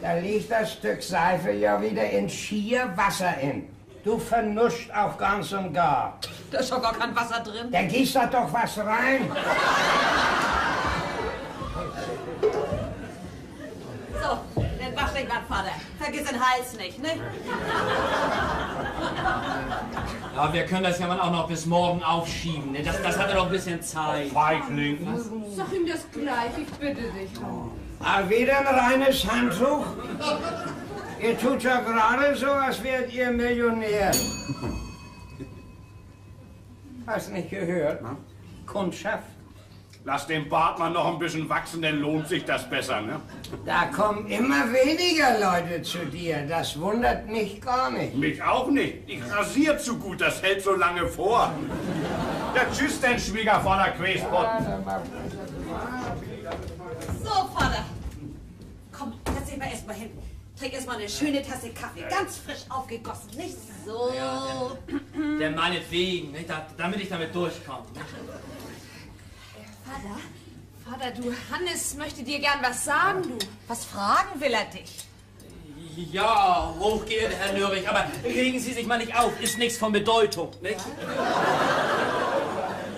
Da liegt das Stück Seife ja wieder in schier Wasser in. Du vernuscht auch ganz und gar. Da ist doch gar kein Wasser drin. Da gießt da doch was rein. So, dann wasch dich mal, Vater. Vergiss den Hals nicht, ne? Ja, wir können das ja mal auch noch bis morgen aufschieben. Ne? Das hat ja noch ein bisschen Zeit. Feigling. Sag ihm das gleich, ich bitte dich. Ah, wieder ein reines Handtuch? Ihr tut ja gerade so, als wärt ihr Millionär. Hast nicht gehört? Kundschaft. Lass den Bart mal noch ein bisschen wachsen, dann lohnt sich das besser, ne? Da kommen immer weniger Leute zu dir. Das wundert mich gar nicht. Mich auch nicht. Ich rasier zu gut, das hält so lange vor. Ja, tschüss, denn Schwiegervater Quäspott. So, Vater. Komm, setz dich mal erst mal hin. Trink erst mal eine schöne Tasse Kaffee. Ganz frisch aufgegossen, nicht so. Ja, der meinetwegen, ne? Damit ich damit durchkomme. Ne? Vater, du, Hannes möchte dir gern was sagen, du. Was fragen will er dich? Ja, hochgeehrter Herr Nörig, aber regen Sie sich mal nicht auf, ist nichts von Bedeutung, nicht?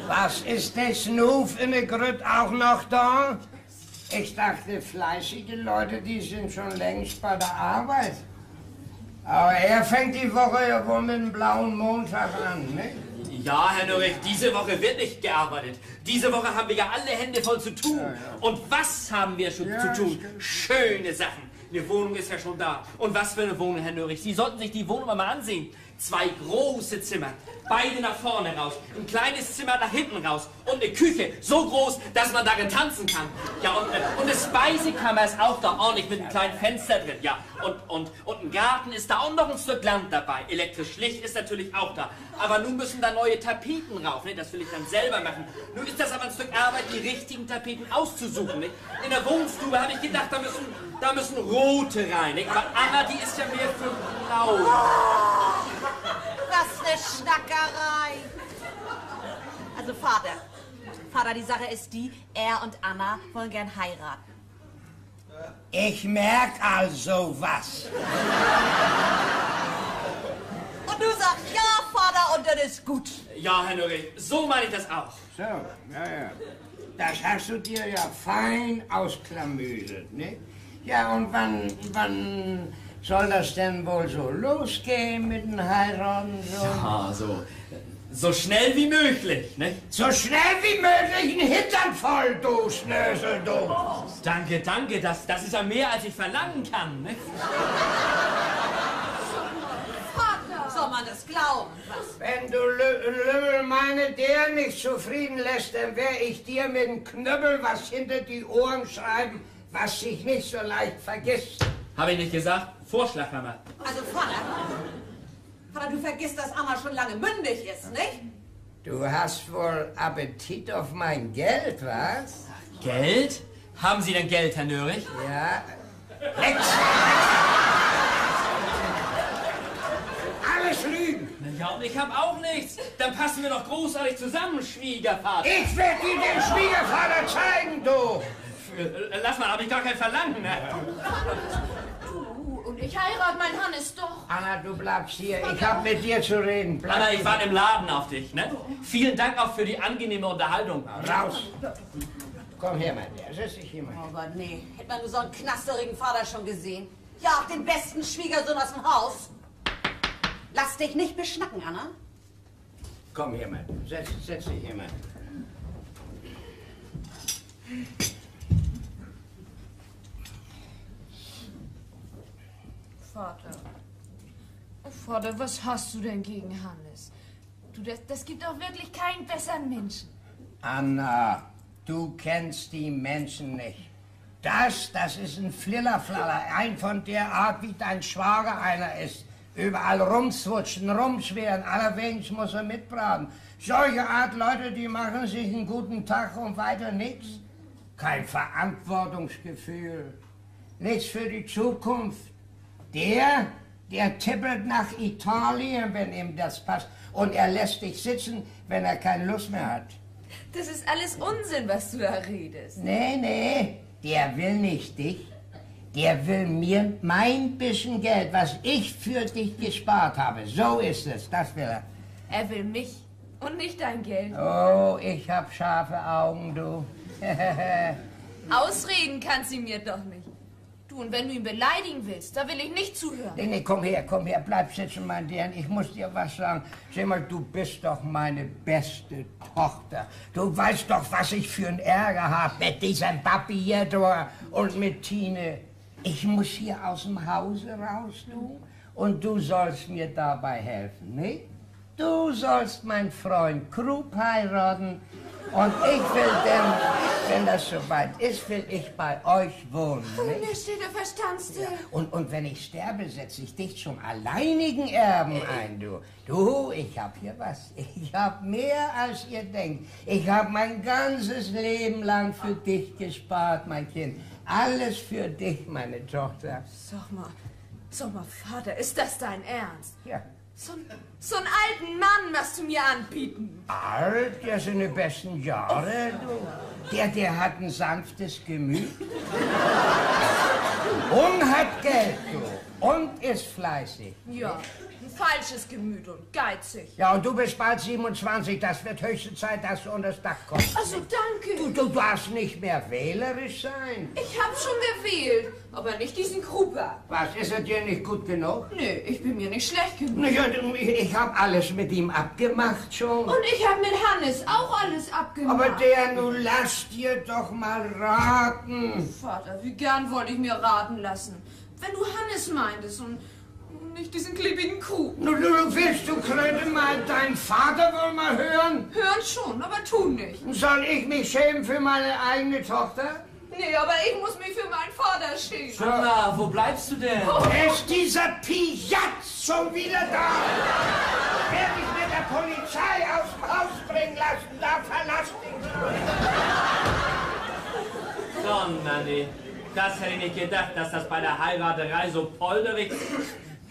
Was ist das nun für eine Grüt auch noch da? Ich dachte, fleißige Leute, die sind schon längst bei der Arbeit. Aber er fängt die Woche ja wohl mit dem blauen Montag an, ne? Ja, Herr Nörig, diese Woche wird nicht gearbeitet. Diese Woche haben wir ja alle Hände voll zu tun. Ja. Und was haben wir schon zu tun? Schöne Sachen. Eine Wohnung ist ja schon da. Und was für eine Wohnung, Herr Nörig? Sie sollten sich die Wohnung mal ansehen. 2 große Zimmer, beide nach vorne raus, ein kleines Zimmer nach hinten raus und eine Küche so groß, dass man darin tanzen kann. Ja, und eine Speisekammer ist auch da, ordentlich mit einem kleinen Fenster drin. Ja, und ein Garten ist da und noch ein Stück Land dabei. Elektrisch Licht ist natürlich auch da. Aber nun müssen da neue Tapeten rauf, ne? Das will ich dann selber machen. Nun ist das aber ein Stück Arbeit, die richtigen Tapeten auszusuchen. Ne? In der Wohnstube habe ich gedacht, da müssen rote rein. Ne? Aber Anna, die ist ja mehr für blau. Was eine Schnackerei. Also Vater, die Sache ist die, er und Anna wollen gern heiraten. Ich merk also was. Und du sagst ja, Vater, und das ist gut. Ja, Herr Nörig, so meine ich das auch. So, ja. Das hast du dir ja fein ausklamüsert, ne? Ja, und wann soll das denn wohl so losgehen mit den Heiraten? So schnell wie möglich, ne? So schnell wie möglich ein Hintern voll, du Schnösel, du! Danke, das ist ja mehr, als ich verlangen kann, ne? Vater! Soll man das glauben? Was? Wenn du Lümmel meine der nicht zufrieden lässt, dann wär ich dir mit dem Knüppel was hinter die Ohren schreiben, was sich nicht so leicht vergisst. Habe ich nicht gesagt? Vorschlag, Mama. Also Vater, du vergisst, dass Anna schon lange mündig ist, nicht? Du hast wohl Appetit auf mein Geld, was? Geld? Haben Sie denn Geld, Herr Nörig? Ja. Nix. Alles Lügen. Ja, und ich habe auch nichts. Dann passen wir doch großartig zusammen, Schwiegervater. Ich werde dir den Schwiegervater zeigen, du. Lass mal, habe ich gar kein Verlangen, ne? Und ich heirate meinen Hannes doch. Anna, du bleibst hier. Ich hab mit dir zu reden. Bleib Anna, ich warte im Laden auf dich, ne? Vielen Dank auch für die angenehme Unterhaltung. raus. Komm her, mein Herr. Setz dich hier mal. Oh Gott, nee. Hätte man nur so einen knasterigen Vater schon gesehen. Ja, auch den besten Schwiegersohn aus dem Haus. Lass dich nicht beschnacken, Anna. Komm her, mein Herr. Setz dich hier mal. Vater. Oh, Vater, was hast du denn gegen Hannes? Du, das gibt doch wirklich keinen besseren Menschen. Anna, du kennst die Menschen nicht. Das ist ein Frillerflaller, ein von der Art, wie dein Schwager einer ist. Überall rumzwutschen, rumschweren, allerwenigstens muss er mitbraten. Solche Art Leute, die machen sich einen guten Tag und weiter nichts. Kein Verantwortungsgefühl, nichts für die Zukunft. Der tippelt nach Italien, wenn ihm das passt. Und er lässt dich sitzen, wenn er keine Lust mehr hat. Das ist alles Unsinn, was du da redest. Nee, der will nicht dich. Der will mir mein bisschen Geld, was ich für dich gespart habe. So ist es, das will er. Er will mich und nicht dein Geld. Oh, ich hab scharfe Augen, du. Ausreden kann sie mir doch nicht. Du, und wenn du ihn beleidigen willst, da will ich nicht zuhören. Nee, komm her, bleib sitzen, mein Dern. Ich muss dir was sagen. Sag mal, du bist doch meine beste Tochter. Du weißt doch, was ich für einen Ärger habe mit diesem Papi hier und mit Tine. Ich muss hier aus dem Hause raus, du. Und du sollst mir dabei helfen, ne? Du sollst meinen Freund Krupp heiraten. Und ich will dann, wenn das soweit ist, will ich bei euch wohnen. Ne? Mir steht der Verstand still. Ja. Und wenn ich sterbe, setze ich dich zum alleinigen Erben ein, du. Du, ich hab hier was. Ich hab mehr, als ihr denkt. Ich hab mein ganzes Leben lang für dich gespart, mein Kind. Alles für dich, meine Tochter. Sag mal, Vater, ist das dein Ernst? Ja. So einen alten Mann wirst du mir anbieten. Alt? Der sind die besten Jahre, du. Der hat ein sanftes Gemüt. Und hat Geld, du. Und ist fleißig. Ja, ein falsches Gemüt und geizig. Ja, und du bist bald 27. Das wird höchste Zeit, dass du unter das Dach kommst. Also danke. Du darfst nicht mehr wählerisch sein. Ich hab schon gewählt, aber nicht diesen Kruper. Was, ist er dir nicht gut genug? Nee, ich bin mir nicht schlecht genug. Ich hab alles mit ihm abgemacht schon. Und ich hab mit Hannes auch alles abgemacht. Aber nun lass dir doch mal raten. Vater, wie gern wollte ich mir raten lassen. Wenn du Hannes meintest und nicht diesen klebigen Krug. Willst du Kröte mal deinen Vater wohl mal hören? Hören schon, aber tun nicht. Soll ich mich schämen für meine eigene Tochter? Nee, aber ich muss mich für meinen Vater schämen. Anna, wo bleibst du denn? Ist dieser Piatz schon wieder da? Werde ich mit der Polizei aus dem Haus bringen lassen, da verlass dich. Donnerli, das hätte ich nicht gedacht, dass das bei der Heiraterei so polderig ist.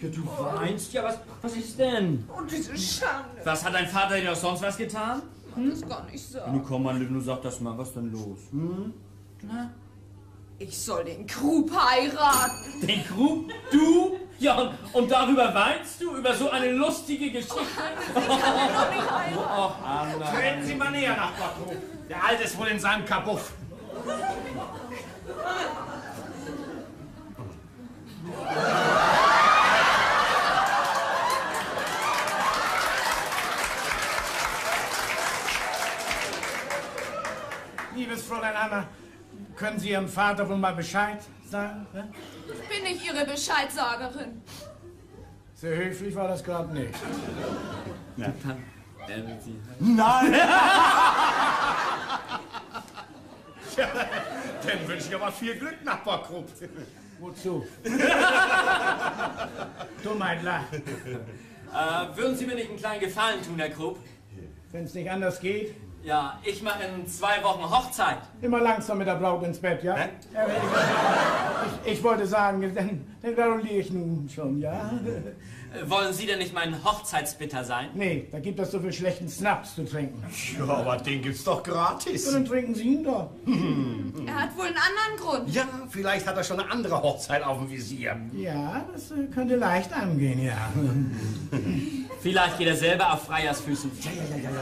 Ja, du weinst ja, was ist denn? Und diese Schande. Was hat dein Vater dir doch sonst was getan? Das kann ich sagen. Nun komm, Mann, du sag das mal, was denn los? Hm? Na? Ich soll den Krupp heiraten. Den Krupp? Du? Ja, und darüber weinst du? Über so eine lustige Geschichte? Ich kann ihn doch nicht heiraten. Och, Anna. Treten Sie mal näher nach Bottrop. Der Alte ist wohl in seinem Kabuff. Liebes Fräulein Anna, können Sie Ihrem Vater wohl mal Bescheid sagen? Ne? Ich bin nicht Ihre Bescheidsagerin. Sehr höflich war das gerade nicht. Ja. Sie. Nein! Ja, dann wünsche ich aber viel Glück, Nachbar Krupp. Wozu? Dummheit lachen. Würden Sie mir nicht einen kleinen Gefallen tun, Herr Krupp? Wenn es nicht anders geht, Ja, ich mache in 2 Wochen Hochzeit. immer langsam mit der Braut ins Bett, ja? Hä? Ja, ich wollte sagen, dann gratuliere ich nun schon, ja? Wollen Sie denn nicht mein Hochzeitsbitter sein? Nee, da gibt es so viel schlechten Snaps zu trinken. Ja, aber den gibt's doch gratis. Und dann trinken Sie ihn doch. Er hat wohl einen anderen Grund. Ja, vielleicht hat er schon eine andere Hochzeit auf dem Visier. Ja, das könnte leicht angehen, ja. Vielleicht geht er selber auf Freiersfüßen. Ja,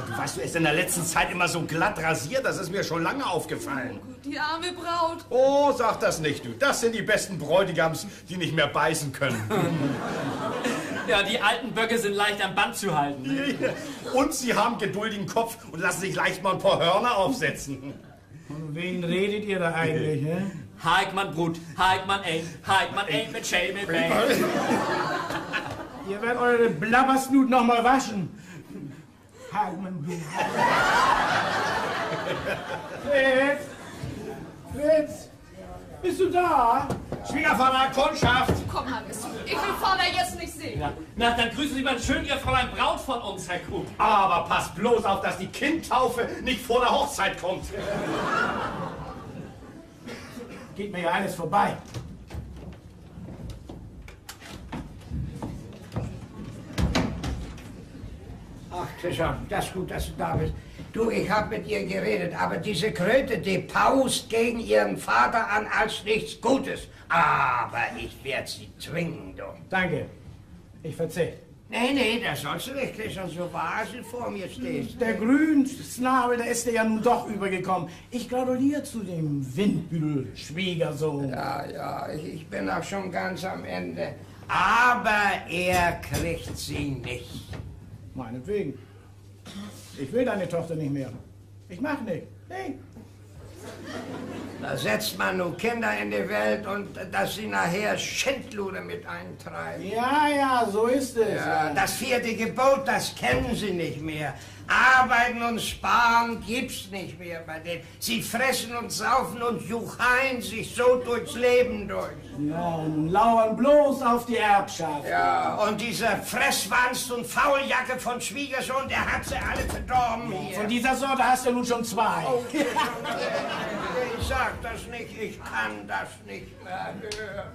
du weißt, du ist in der letzten Zeit immer so glatt rasiert, das ist mir schon lange aufgefallen. Die arme Braut. Oh, sag das nicht, du. Das sind die besten Bräutigams, die nicht mehr beißen können. Ja, die alten Böcke sind leicht am Band zu halten. Und sie haben geduldigen Kopf und lassen sich leicht mal ein paar Hörner aufsetzen. Von wen redet ihr da eigentlich, ne? Heikmann Brut, Heikmann ein mit Schäme Bang. Ihr werdet eure Blabbersnut noch mal waschen. Heikmann Brut. Fritz! Fritz! Bist du da? Schwiegervater, Kundschaft! Komm, Hannes, ich will Vater jetzt nicht sehen. Ja. Na, dann grüßen Sie mal schön Ihr Fräulein Braut von uns, Herr Krug. Aber passt bloß auf, dass die Kindtaufe nicht vor der Hochzeit kommt. Geht mir ja alles vorbei. Ach, Christian, das ist gut, dass du da bist. Du, ich habe mit ihr geredet, aber diese Kröte, die paust gegen ihren Vater an als nichts Gutes. Aber ich werde sie zwingen, du. Danke. Ich verzeih. Nee, das sollst du nicht, Christian, so wahr, als du vor mir stehst. Der Grünsnabel, der ist dir ja nun doch übergekommen. Ich gratuliere zu dem Windbüttel-Schwiegersohn. Ja, ich bin auch schon ganz am Ende. Aber er kriegt sie nicht. Meinetwegen. Ich will deine Tochter nicht mehr. Ich mach nicht. Nee. Da setzt man nun Kinder in die Welt und dass sie nachher Schindluder mit eintreiben. Ja, so ist es. Ja, das 4. Gebot, das kennen sie nicht mehr. Arbeiten und sparen gibt's nicht mehr bei denen. Sie fressen und saufen und jucheien sich so durchs Leben durch. Ja, und lauern bloß auf die Erbschaft. Ja, und dieser Fresswanst und Fauljacke von Schwiegersohn, der hat sie alle verdorben hier. Von dieser Sorte hast du nun schon 2. Oh, ich sag das nicht, ich kann das nicht mehr hören.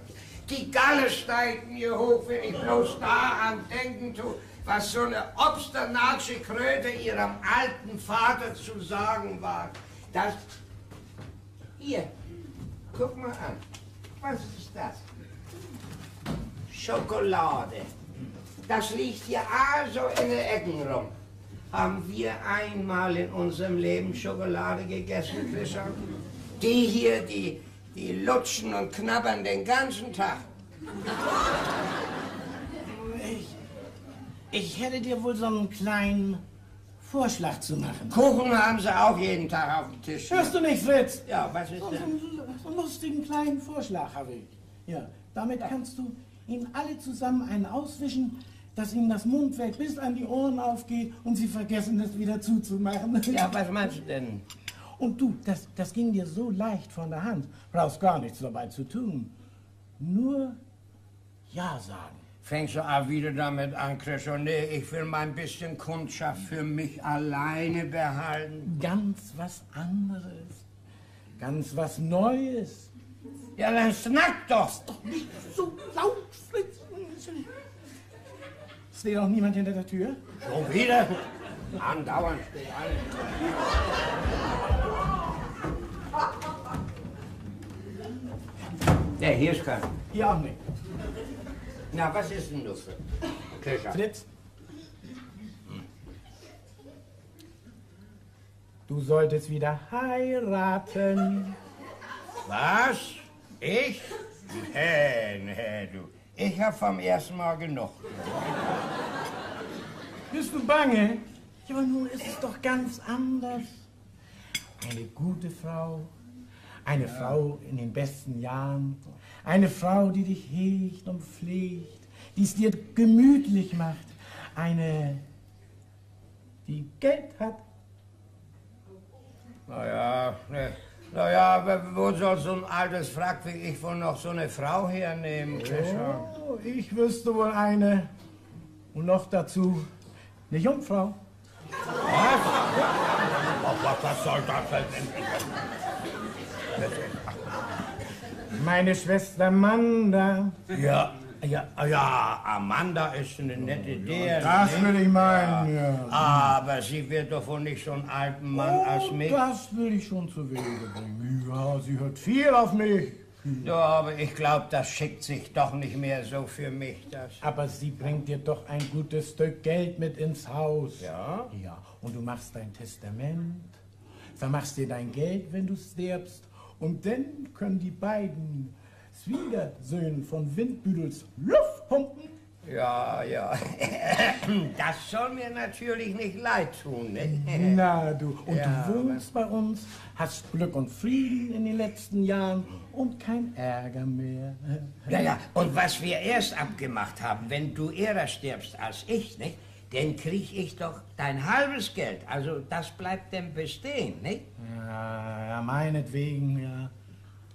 Die Galle steigt mir hoch, wenn ich bloß daran denken tue, was so eine obsternatsche Kröte ihrem alten Vater zu sagen war. Das... Hier, guck mal an. Was ist das? Schokolade. Das liegt hier also in den Ecken rum. Haben wir einmal in unserem Leben Schokolade gegessen, Christian? Die hier, die lutschen und knabbern den ganzen Tag. Ich hätte dir wohl so einen kleinen Vorschlag zu machen. Kuchen haben sie auch jeden Tag auf dem Tisch. Hörst du nicht, Fritz? Ja, was ist So denn? einen lustigen kleinen Vorschlag habe ich. Ja, damit kannst du ihnen alle zusammen einen auswischen, dass ihnen das Mundwerk bis an die Ohren aufgeht und sie vergessen, es wieder zuzumachen. Ja, was meinst du denn? Und du, das ging dir so leicht von der Hand. Brauchst gar nichts dabei zu tun. Nur Ja sagen. Fängst du auch wieder damit an, Christian? Nee, ich will mein bisschen Kundschaft für mich alleine behalten. Ganz was anderes. Ganz was Neues. Ja, dann snack doch! Doch nicht so laut, Fritz. Steht auch niemand hinter der Tür? Schon wieder? Andauernd steht alles. Ja, hier ist keiner. Hier auch nicht. Na, was ist denn das für Christian? Fritz? Du solltest wieder heiraten. Was? Ich? Nee, du. Ich hab vom ersten Mal genug. Bist du bange? Ja, nun ist es doch ganz anders. Eine gute Frau. Eine Frau in den besten Jahren. Eine Frau, die dich hegt und pflegt. Die es dir gemütlich macht. Eine, die Geld hat. Naja, wo soll so ein altes Frack wie ich wohl noch so eine Frau hernehmen, Christian? Oh, ich wüsste wohl eine. Und noch dazu eine Jungfrau. Was? Was soll das denn? Meine Schwester Amanda. Ja, Amanda ist eine nette Idee. Das will ich meinen, ja. Aber sie wird doch wohl nicht so einen alten Mann als mich. Das will ich schon zu Wege bringen. Ja, sie hört viel auf mich. Ja, aber ich glaube, das schickt sich doch nicht mehr so für mich. Aber sie bringt dir doch ein gutes Stück Geld mit ins Haus. Ja? Ja, und du machst dein Testament, vermachst dir dein Geld, wenn du stirbst. Und dann können die beiden Schwiegersöhne von Windbüdels Luft pumpen Ja, ja. Das soll mir natürlich nicht leid tun, ne? Na du, und Ja, du wohnst bei uns, hast Glück und Frieden in den letzten Jahren und kein Ärger mehr. Ja, ja, und was wir erst abgemacht haben, wenn du eher stirbst als ich, nicht? Dann krieg ich doch dein halbes Geld. Also das bleibt dann bestehen, nicht? Ja, ja, meinetwegen, ja.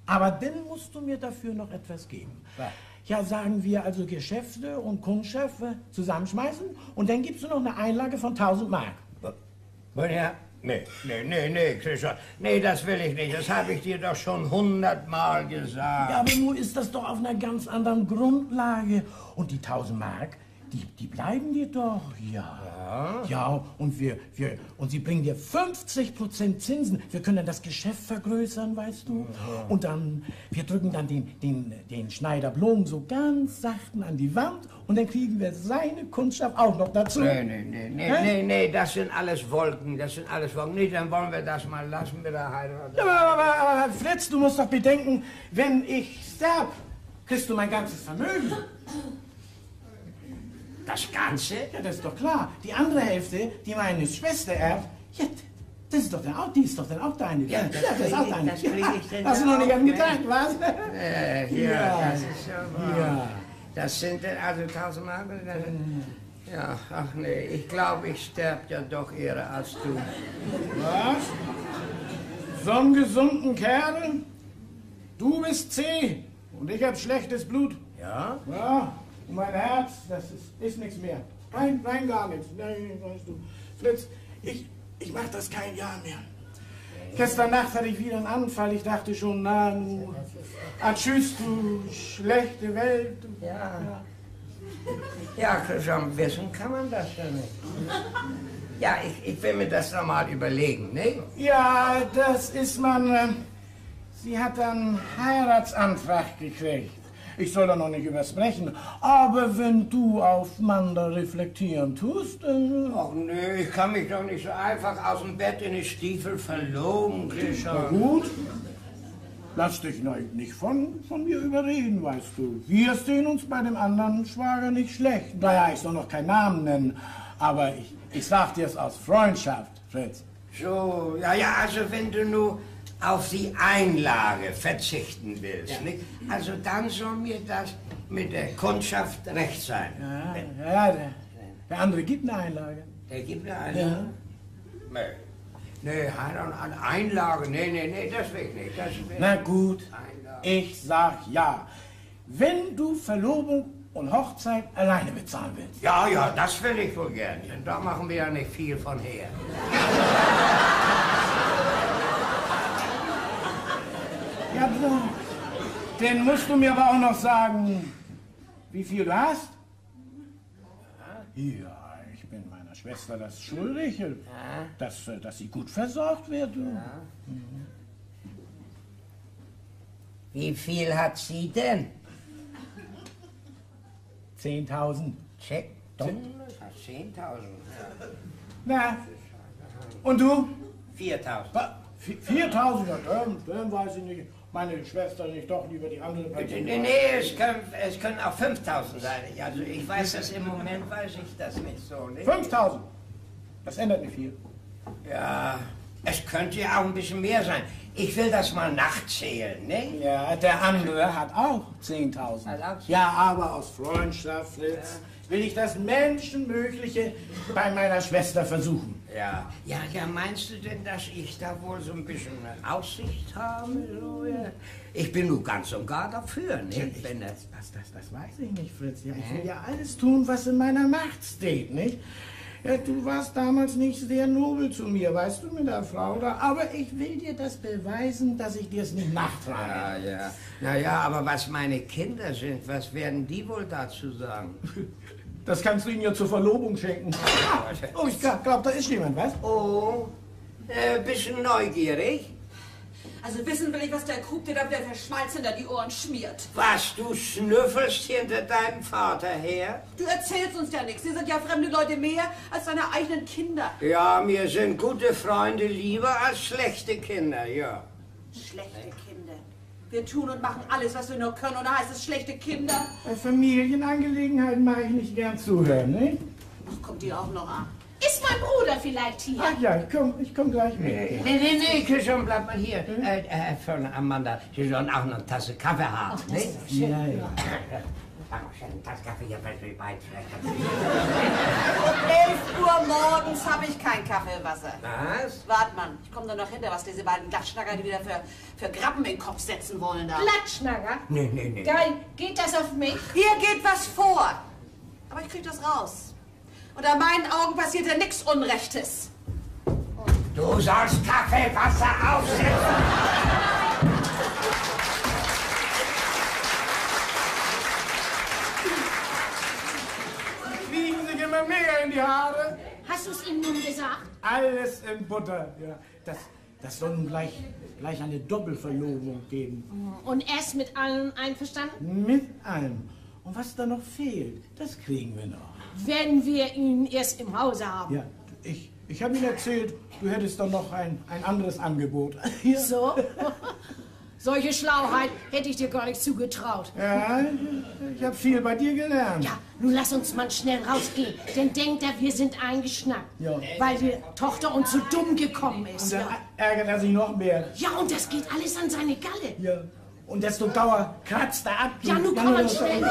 Aber dann musst du mir dafür noch etwas geben. Was? Ja, sagen wir also Geschäfte und Kundschaft zusammenschmeißen und dann gibst du noch eine Einlage von 1000 Mark. Ja, nee, Christian, nee, das will ich nicht. Das habe ich dir doch schon 100-mal gesagt. Ja, aber nur ist das doch auf einer ganz anderen Grundlage. Und die 1000 Mark, die bleiben dir doch, ja. Ja, und sie bringen dir 50% Zinsen. Wir können dann das Geschäft vergrößern, weißt du? Und dann, wir drücken dann den Schneider Blom so ganz sachten an die Wand und dann kriegen wir seine Kundschaft auch noch dazu. Nee, das sind alles Wolken, Nee, dann wollen wir das mal lassen mit der Heirat. Ja, aber Fritz, du musst doch bedenken, wenn ich sterb, kriegst du mein ganzes Vermögen. Das Ganze? Ja, das ist doch klar. Die andere Hälfte, die meine Schwester erbt, ja, die ist doch dann auch deine. Ja, das ist auch deine. Das krieg ich denn Hast du noch nicht an gedacht, was? Ja, das ist schon wahr. Ja. Das sind dann also 1000 Mark. Ja, ach nee, ich glaube, ich sterb ja doch eher als du. Was? So einen gesunden Kerl? Du bist zäh und ich hab schlechtes Blut. Ja? Ja. Und mein Herz, das ist nichts mehr. Rein gar nichts. Nein, weißt du. Fritz, ich mach das kein Jahr mehr. Gestern Nacht hatte ich wieder einen Anfall. Ich dachte schon, na, tschüss, du schlechte Welt. Ja, Christian, wissen kann man das ja nicht. Ja, ich will mir das nochmal überlegen, ne? Ja, das ist man. Sie hat einen Heiratsantrag gekriegt. Ich soll da noch nicht übersprechen, aber wenn du auf Manda reflektieren tust, dann... Ach nee, ich kann mich doch nicht so einfach aus dem Bett in die Stiefel verloben, Christian. Na gut, lass dich nicht von mir überreden, weißt du. Wir sehen uns bei dem anderen Schwager nicht schlecht. Naja, ich soll noch keinen Namen nennen, aber ich sag dir's aus Freundschaft, Fritz. So, ja, also wenn du nur auf die Einlage verzichten willst, nicht? Also dann soll mir das mit der Kundschaft recht sein. Ja, der andere gibt eine Einlage. Der gibt eine Einlage? Ja. Nee, eine Einlage, nee, das will ich nicht. Na gut, Einlage. Ich sag ja. Wenn du Verlobung und Hochzeit alleine bezahlen willst. Ja, das will ich wohl gern. Denn da machen wir ja nicht viel von her. Ja, dann musst du mir aber auch noch sagen, wie viel du hast. Ja, ich bin meiner Schwester das schuldig, dass sie gut versorgt wird. Wie viel hat sie denn? 10.000. 10.000? Na, und du? 4.000. 4.000? Ja, dann weiß ich nicht. Meine Schwester nicht doch lieber die andere Person. Nee, es können auch 5.000 sein. Also ich weiß das im Moment, weiß ich das nicht so. Nicht? 5.000? Das ändert nicht viel. Ja, es könnte ja auch ein bisschen mehr sein. Ich will das mal nachzählen, ne? Ja, der andere hat auch 10.000. Ja, aber aus Freundschaft, Fritz, will ich das Menschenmögliche bei meiner Schwester versuchen. Ja, meinst du denn, dass ich da wohl so ein bisschen Aussicht habe? So, ja? Ich bin nur ganz und gar dafür, nicht? Das weiß ich nicht, Fritz. Ja, ich will ja alles tun, was in meiner Macht steht, nicht? Ja, du warst damals nicht sehr nobel zu mir, weißt du, mit der Frau da. Aber ich will dir das beweisen, dass ich dir es nicht nachtrage. Ja. Naja, aber was meine Kinder sind, was werden die wohl dazu sagen? Das kannst du ihnen ja zur Verlobung schenken. Oh, ich glaube, da ist jemand, was? Oh, bisschen neugierig. Also wissen will ich, was der Krug dir da wieder für Schmalz hinter die Ohren schmiert. Was, du schnüffelst hinter deinem Vater her? Du erzählst uns ja nichts. Sie sind ja fremde Leute mehr als deine eigenen Kinder. Ja, mir sind gute Freunde lieber als schlechte Kinder, ja. Schlechte Kinder. Wir tun und machen alles, was wir nur können, und da heißt es schlechte Kinder. Bei Familienangelegenheiten mag ich nicht gern zuhören, ne? Ach, kommt die auch noch an. Ist mein Bruder vielleicht hier? Ach ja, ich komm gleich mit. Nee, Küsschen, bleib mal hier. Von Amanda, Sie sollen auch noch eine Tasse Kaffee haben, ne? Ja, ja. Eine Tasse Kaffee hier bei mir beiden vielleicht. Um 11 Uhr morgens habe ich kein Kaffeewasser. Was? Wart, Mann, ich komme da noch hinter, was diese beiden Glatschnacker, die wieder für Grappen in den Kopf setzen wollen da. Klatschnager? Nee. Geil, geht das auf mich? Hier geht was vor. Aber ich krieg das raus. Und an meinen Augen passiert ja nichts Unrechtes. Du sollst Kaffeewasser aufsetzen. Kriegen sich immer mehr in die Haare. Hast du es ihm nun gesagt? Alles in Butter. Ja, das soll nun gleich eine Doppelverlobung geben. Und er ist mit allen einverstanden? Mit allem. Und was da noch fehlt, das kriegen wir noch. Wenn wir ihn erst im Hause haben. Ja, ich habe ihm erzählt, du hättest doch noch ein anderes Angebot. Ja. So? Solche Schlauheit hätte ich dir gar nicht zugetraut. Ja, ich habe viel bei dir gelernt. Ja, nun lass uns mal schnell rausgehen, denn denkt er, wir sind eingeschnappt. Ja. Weil die Tochter uns so dumm gekommen ist. Und dann ärgert er sich noch mehr. Ja, und das geht alles an seine Galle. Ja. Und desto dauer kratzt er ab. Ja, nun komm mal schnell.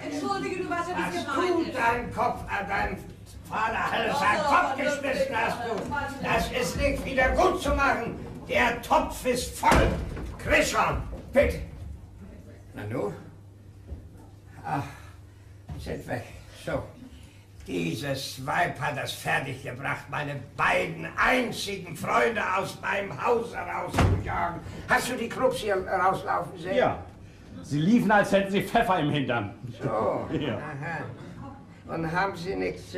Entschuldige, du warst ja nicht Was gemeint. tut dein Kopf an deinem Vater? Alles seinen Kopf geschmissen hast du. Das ist nicht wieder gut zu machen. Der Topf ist voll. Christian, bitte. Na nu? Ach, sind weg. So. Dieses Weib hat es fertiggebracht, meine beiden einzigen Freunde aus meinem Haus herauszujagen. Hast du die Klubs hier rauslaufen sehen? Ja. Sie liefen, als hätten sie Pfeffer im Hintern. So, Ja. aha. Und haben Sie nichts,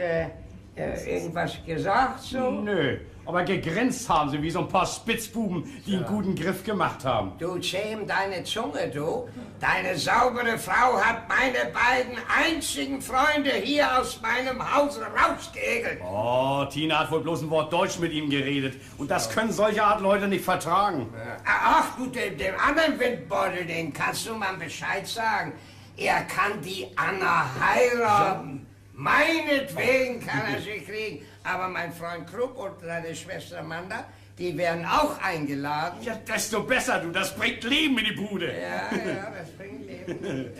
irgendwas gesagt so? Nö, aber gegrinst haben sie wie so ein paar Spitzbuben, die einen guten Griff gemacht haben. Du schäm deine Zunge, du. Deine saubere Frau hat meine beiden einzigen Freunde hier aus meinem Haus rausgeekelt. Oh, Tina hat wohl bloß ein Wort Deutsch mit ihm geredet. Und das können solche Art Leute nicht vertragen. Ach du, dem anderen Windbeutel, den kannst du mal Bescheid sagen. Er kann die Anna heiraten. Meinetwegen kann er sie kriegen. Aber mein Freund Krug und seine Schwester Amanda, die werden auch eingeladen. Ja, desto besser, du. Das bringt Leben in die Bude. Ja, das bringt Leben.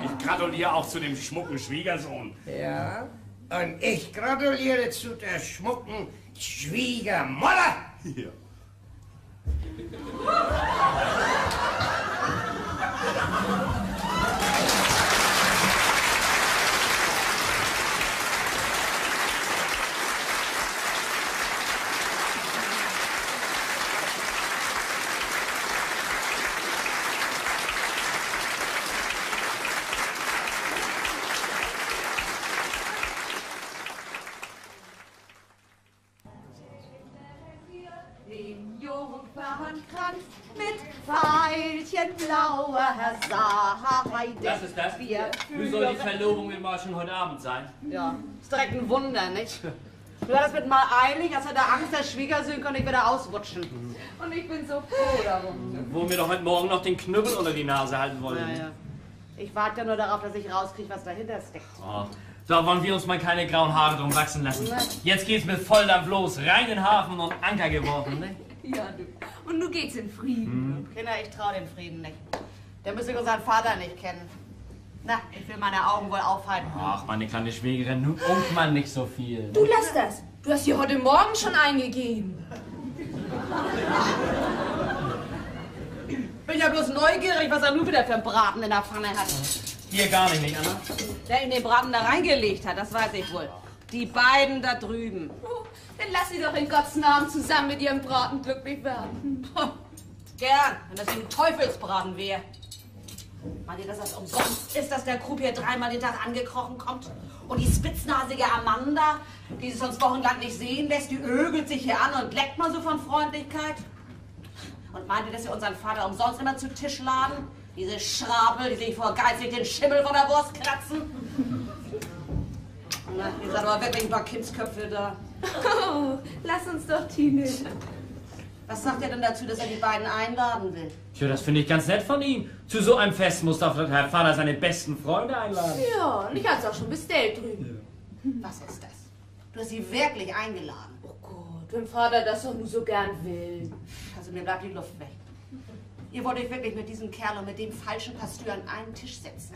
Ich gratuliere auch zu dem schmucken Schwiegersohn. Ja, und ich gratuliere zu der schmucken Schwiegermutter. Ja. Jungfernkranz mit Veilchen blauer Seide. Was ist das? Wie soll die Verlobung denn mal schon heute Abend sein? Ja, ist direkt ein Wunder, nicht? Du hattest mit mal eilig, als er da Angst, der Schwiegersöhne kann nicht wieder ausrutschen. Und ich bin so froh darum. Wo wir doch heute Morgen noch den Knüppel unter die Nase halten wollen. Ja. Ich warte ja nur darauf, dass ich rauskriege, was dahinter steckt. Oh. So, wollen wir uns mal keine grauen Haare drum wachsen lassen. Jetzt geht's mit Volldampf los. Rein in den Hafen und Anker geworfen, ne? Ja, du. Und du geht's in Frieden. Kinder, ich traue dem Frieden nicht. Der müsste unseren Vater nicht kennen. Na, ich will meine Augen wohl aufhalten. Ach, meine kleine Schwägerin, nun unkt man nicht so viel. Du lass das. Du hast hier heute Morgen schon eingegeben. Bin ja bloß neugierig, was er nun wieder für einen Braten in der Pfanne hat. Hier gar nicht, Anna. Der in den Braten da reingelegt hat, das weiß ich wohl. Die beiden da drüben. Oh, dann lass sie doch in Gottes Namen zusammen mit ihrem Braten glücklich werden. Gern, wenn das ein Teufelsbraten wäre. Meint ihr, dass das umsonst ist, dass der Krug hier dreimal den Tag angekrochen kommt? Und die spitznasige Amanda, die sich sonst wochenlang nicht sehen lässt, die ögelt sich hier an und leckt mal so von Freundlichkeit? Und meint ihr, dass wir unseren Vater umsonst immer zu Tisch laden? Diese Schrapel, die sich vor geizig den Schimmel von der Wurst kratzen? Na, ihr seid aber wirklich ein paar Kindsköpfe da. Oh, lass uns doch Tine. Was sagt er denn dazu, dass er die beiden einladen will? Tja, das finde ich ganz nett von ihm. Zu so einem Fest muss doch Herr Vater seine besten Freunde einladen. Ja, und ich hab's auch schon bestellt drüben. Was ist das? Du hast sie wirklich eingeladen. Oh Gott, wenn Vater das doch nur so gern will. Also mir bleibt die Luft weg. Ihr wollt euch wirklich mit diesem Kerl und mit dem falschen Pasteur an einen Tisch setzen.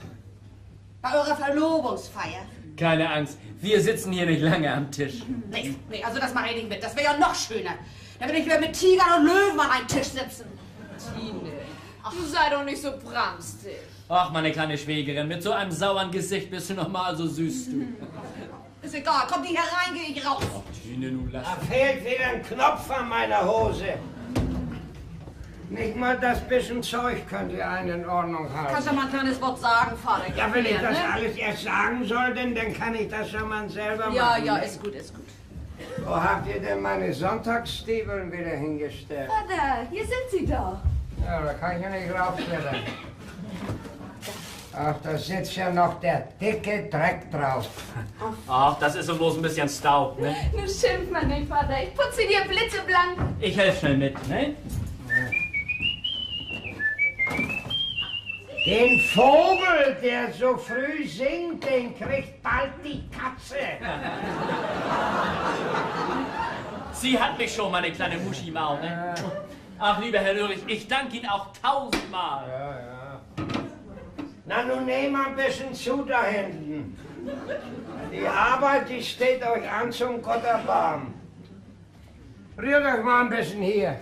Bei eurer Verlobungsfeier. Keine Angst, wir sitzen hier nicht lange am Tisch. Nee, also das mache ich nicht mit. Das wäre ja noch schöner. Da will ich wieder mit Tigern und Löwen an einen Tisch sitzen. Tine, du sei doch nicht so bramstig. Ach, meine kleine Schwägerin, mit so einem sauren Gesicht bist du noch mal so süß, du. Ist egal, kommt die herein, gehe ich raus. Ach, Tine, nun lass. Da fehlt wieder ein Knopf an meiner Hose. Nicht mal das bisschen Zeug könnt ihr einen in Ordnung haben. Kannst du mal ein kleines Wort sagen, Vater? Ja, wenn ich das ne? alles erst sagen soll, denn dann kann ich das schon mal selber machen. Ja, ist gut, ist gut. Wo habt ihr denn meine Sonntagsstiefel wieder hingestellt? Vater, hier sind sie doch. Ja, da kann ich ja nicht raufklettern. Ach, da sitzt ja noch der dicke Dreck drauf. Ach, das ist so bloß ein bisschen Staub, ne? Nun schimpf mal nicht, Vater. Ich putze dir blitzeblank. Ich helfe schnell mit, ne? Den Vogel, der so früh singt, den kriegt bald die Katze. Sie hat mich schon, meine kleine Muschi-Maul, ne? Ach, lieber Herr Lörich, ich danke Ihnen auch 1000-mal. Ja. Na, nun nehmt mal ein bisschen zu da hinten. Die Arbeit, die steht euch an zum Gott erbarmen. Rührt euch mal ein bisschen hier.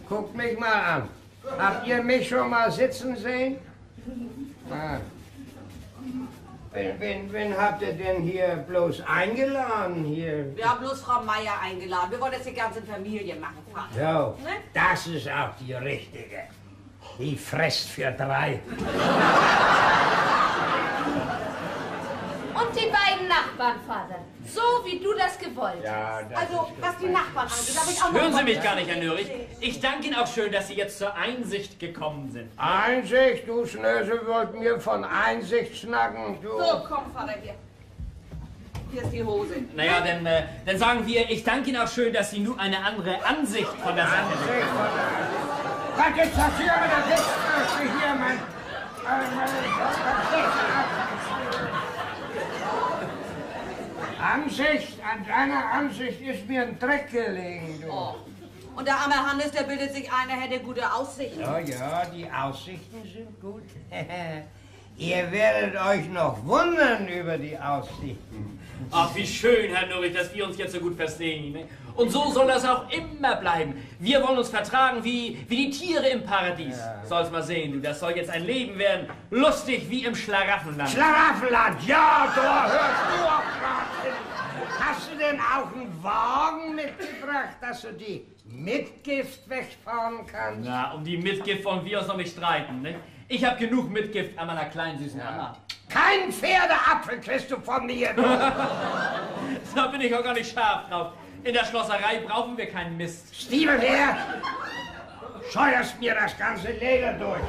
Guckt mich mal an. Habt ihr mich schon mal sitzen sehen? Ah. Wen habt ihr denn hier bloß eingeladen? Hier? Wir haben bloß Frau Meier eingeladen. Wir wollen das die ganze Familie machen, Vater. So, Ne? das ist auch die richtige. Die frisst für 3. Und die beiden Nachbarn, Vater. So wie du das gewollt hast. Ja, das Also, was die Nachbarn angeht, habe ich auch noch Hören Sie was. mich gar nicht, Herr Lörich. Ich danke Ihnen auch schön, dass Sie jetzt zur Einsicht gekommen sind. Einsicht, du Schnösel, wollt mir von Einsicht schnacken, du. So, komm, Vater, hier. Hier ist die Hose. Naja, dann sagen wir, ich danke Ihnen auch schön, dass Sie nun eine andere Ansicht von der Sache haben. Was ist das hier mit der Sitze hier, mein... Ansicht, an deiner Ansicht ist mir ein Dreck gelegen, du. Oh. Und der arme Hannes, der bildet sich ein, er hätte gute Aussichten. Ja, die Aussichten sind gut. Ihr werdet euch noch wundern über die Aussichten. Ach, wie schön, Herr Lörich, dass wir uns jetzt so gut verstehen. Ne? Und so soll das auch immer bleiben. Wir wollen uns vertragen wie die Tiere im Paradies. Ja. Soll's mal sehen, du, das soll jetzt ein Leben werden, lustig wie im Schlaraffenland. Schlaraffenland, ja, da hörst du auch gerade hin. Hast du denn auch einen Wagen mitgebracht, dass du die Mitgift wegfahren kannst? Na, um die Mitgift wollen wir uns noch nicht streiten, ne? Ich habe genug Mitgift an meiner kleinen süßen Anna. Kein Pferdeapfel kriegst du von mir, du. Da bin ich auch gar nicht scharf drauf. In der Schlosserei brauchen wir keinen Mist. Stiefel her! Scheuerst mir das ganze Leder durch.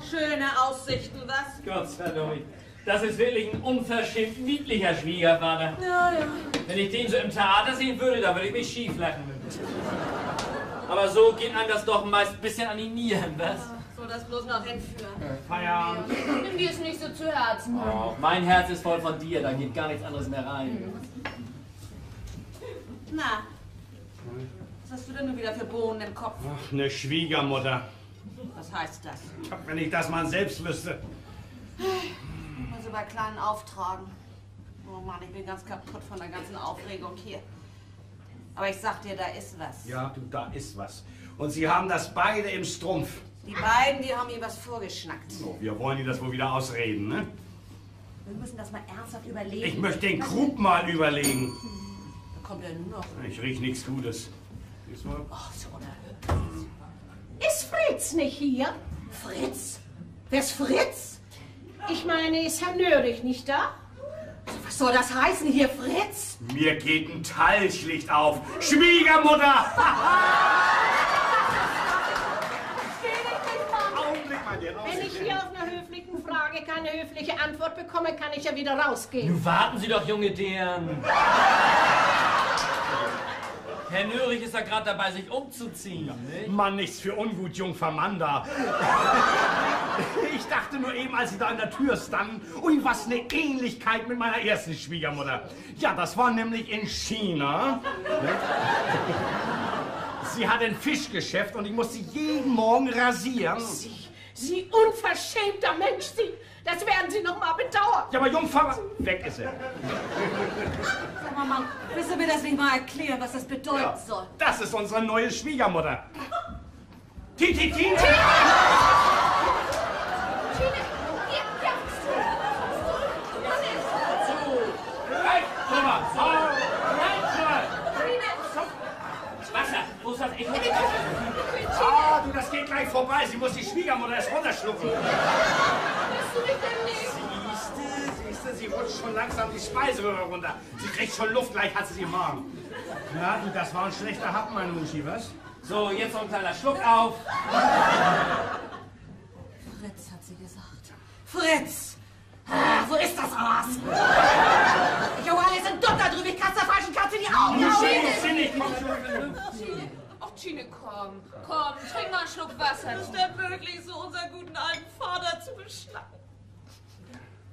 Schöne Aussichten, was? Gott sei Dank. Das ist wirklich ein unverschämt niedlicher Schwiegervater. Ja. Wenn ich den so im Theater sehen würde, da würde ich mich schief lachen. Aber so geht einem das doch meist ein bisschen an die Nieren, was? So, das bloß noch hinführen. Feierabend. Nimm dir es nicht so zu Herzen. Oh, mein Herz ist voll von dir, da geht gar nichts anderes mehr rein. Na, was hast du denn nun wieder für Bohnen im Kopf? Ach, eine Schwiegermutter. Was heißt das? Wenn ich das mal selbst wüsste. Also bei kleinen Auftragen. Oh Mann, ich bin ganz kaputt von der ganzen Aufregung hier. Aber ich sag dir, da ist was. Ja, du, da ist was. Und sie haben das beide im Strumpf. Die beiden, die haben mir was vorgeschnackt. So, wir wollen ihnen das wohl wieder ausreden, ne? Wir müssen das mal ernsthaft überlegen. Ich möchte den Krug mal überlegen. Da kommt ja nur noch. Ich riech nichts Gutes. Siehst du mal? Ach, so unerhört. Ist Fritz nicht hier? Fritz? Wer ist Fritz? Ich meine, ist Herr Nörig nicht da? Was soll das heißen hier, Fritz? Mir geht ein Talglicht auf. Schwiegermutter! Frage keine höfliche Antwort bekomme, kann ich ja wieder rausgehen. Nun warten Sie doch, junge Deren. Herr Nörig ist ja gerade dabei, sich umzuziehen. Nicht? Mann, nichts für ungut, Jungfermanda. Ich dachte nur eben, als Sie da an der Tür standen, ui, was eine Ähnlichkeit mit meiner ersten Schwiegermutter. Ja, das war nämlich in China. Sie hat ein Fischgeschäft und ich musste jeden Morgen rasieren. Sie unverschämter Mensch, Sie! Das werden Sie noch mal bedauern! Ja, aber Jungfer, weg ist er. Sag mal, Mann, willst du mir das nicht mal erklären, was das bedeuten soll? Das ist unsere neue Schwiegermutter. Titi! Tine! Wasser! Wo ist das? Ah, du, das geht gleich vorbei. Sie muss die Schwiegermutter erst runterschlucken. Willst du mich denn nicht? Siehste, sie rutscht schon langsam die Speiseröhre runter. Sie kriegt schon Luft, gleich hat sie im Magen. Ja, du, das war ein schlechter Happen, meine Muschi, was? So, jetzt noch ein kleiner Schluck auf. Fritz, hat sie gesagt. Fritz! Ah, wo ist das Aas? Ich habe alles in Dutt da drüben. Ich kann der falschen Katze in die Augen hauen. Tine, ach Tine, komm, trink mal einen Schluck Wasser. Ist der wirklich so, unseren guten alten Vater zu beschnappen?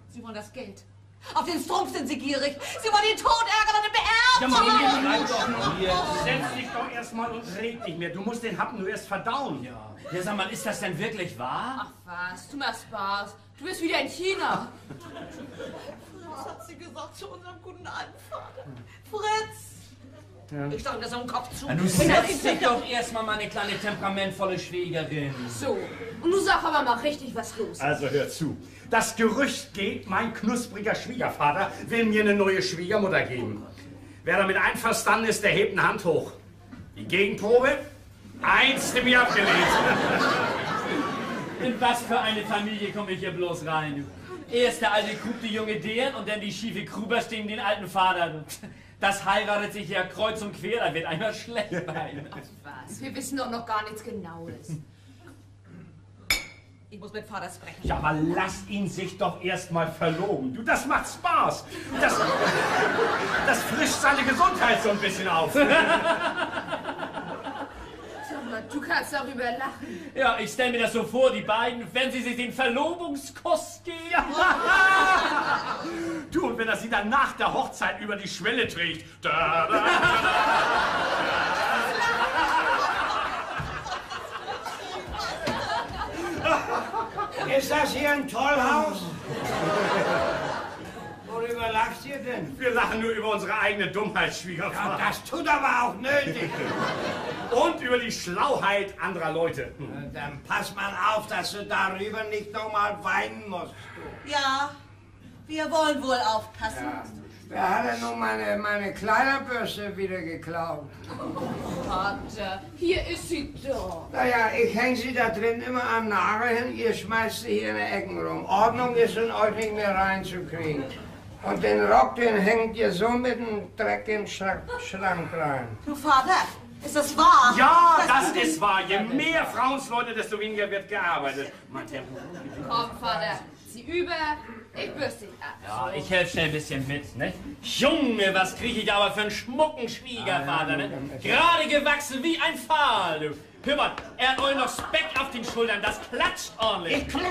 Sie wollen das Geld. Auf den Strumpf sind Sie gierig. Sie wollen ihn tot ärgern und Ja, beerben. bleib doch noch hier. Setz dich doch erstmal und red nicht mehr. Du musst den Happen nur erst verdauen. Ja, sag mal, ist das denn wirklich wahr? Ach was, tu mal Spaß. Du bist wieder in China. Was hat sie gesagt zu unserem guten alten Vater? Fritz! Ja. Ich sag ihm das auf den Kopf zu. Du setzt dich doch erstmal, meine kleine temperamentvolle Schwägerin. So, und du sag aber mal richtig, was los ist. Also hör zu. Das Gerücht geht, mein knuspriger Schwiegervater will mir eine neue Schwiegermutter geben. Wer damit einverstanden ist, der hebt eine Hand hoch. Die Gegenprobe? Einstimmig abgelehnt. In was für eine Familie komme ich hier bloß rein? Erst der alte Krug, die junge Deren und dann die schiefe Gruber stehen den alten Vater. Das heiratet sich ja kreuz und quer, da wird einmal schlecht sein. Was? Wir wissen doch noch gar nichts Genaues. Ich muss mit Vater sprechen. Ja, aber lass ihn sich doch erstmal verloben. Du, das macht Spaß. Das frischt seine Gesundheit so ein bisschen auf. Sag mal, du kannst darüber lachen. Ja, ich stelle mir das so vor, die beiden, wenn sie sich den Verlobungskuss geben. Du, und wenn er sie dann nach der Hochzeit über die Schwelle trägt. Da, da, Ist das hier ein Tollhaus? Worüber lacht ihr denn? Wir lachen nur über unsere eigene Dummheit, Ja, Schwiegervater. das tut aber auch nötig. Und über die Schlauheit anderer Leute. Dann pass mal auf, dass du darüber nicht nochmal weinen musst. Ja, wir wollen wohl aufpassen. Ja. Wer hat denn nun meine Kleiderbürste wieder geklaut? Vater, hier ist sie doch. Naja, ich häng sie da drin immer am Nagel hin, ihr schmeißt sie hier in den Ecken rum. Ordnung ist in euch nicht mehr reinzukriegen. Und den Rock, den hängt ihr so mit dem Dreck im Schrank rein. Du Vater, ist das wahr? Ja, das ist wahr. Je mehr Frauensleute, desto weniger wird gearbeitet. Komm, Vater, zieh über, ich bürste dich ab. Ja, ich helfe schnell ein bisschen mit, ne? Junge, was kriege ich aber für einen schmucken Schwiegervater, ne? Gerade gewachsen wie ein Pfahl, du. Hör mal, er hat euch noch Speck auf den Schultern, das klatscht ordentlich. Ich klatsch!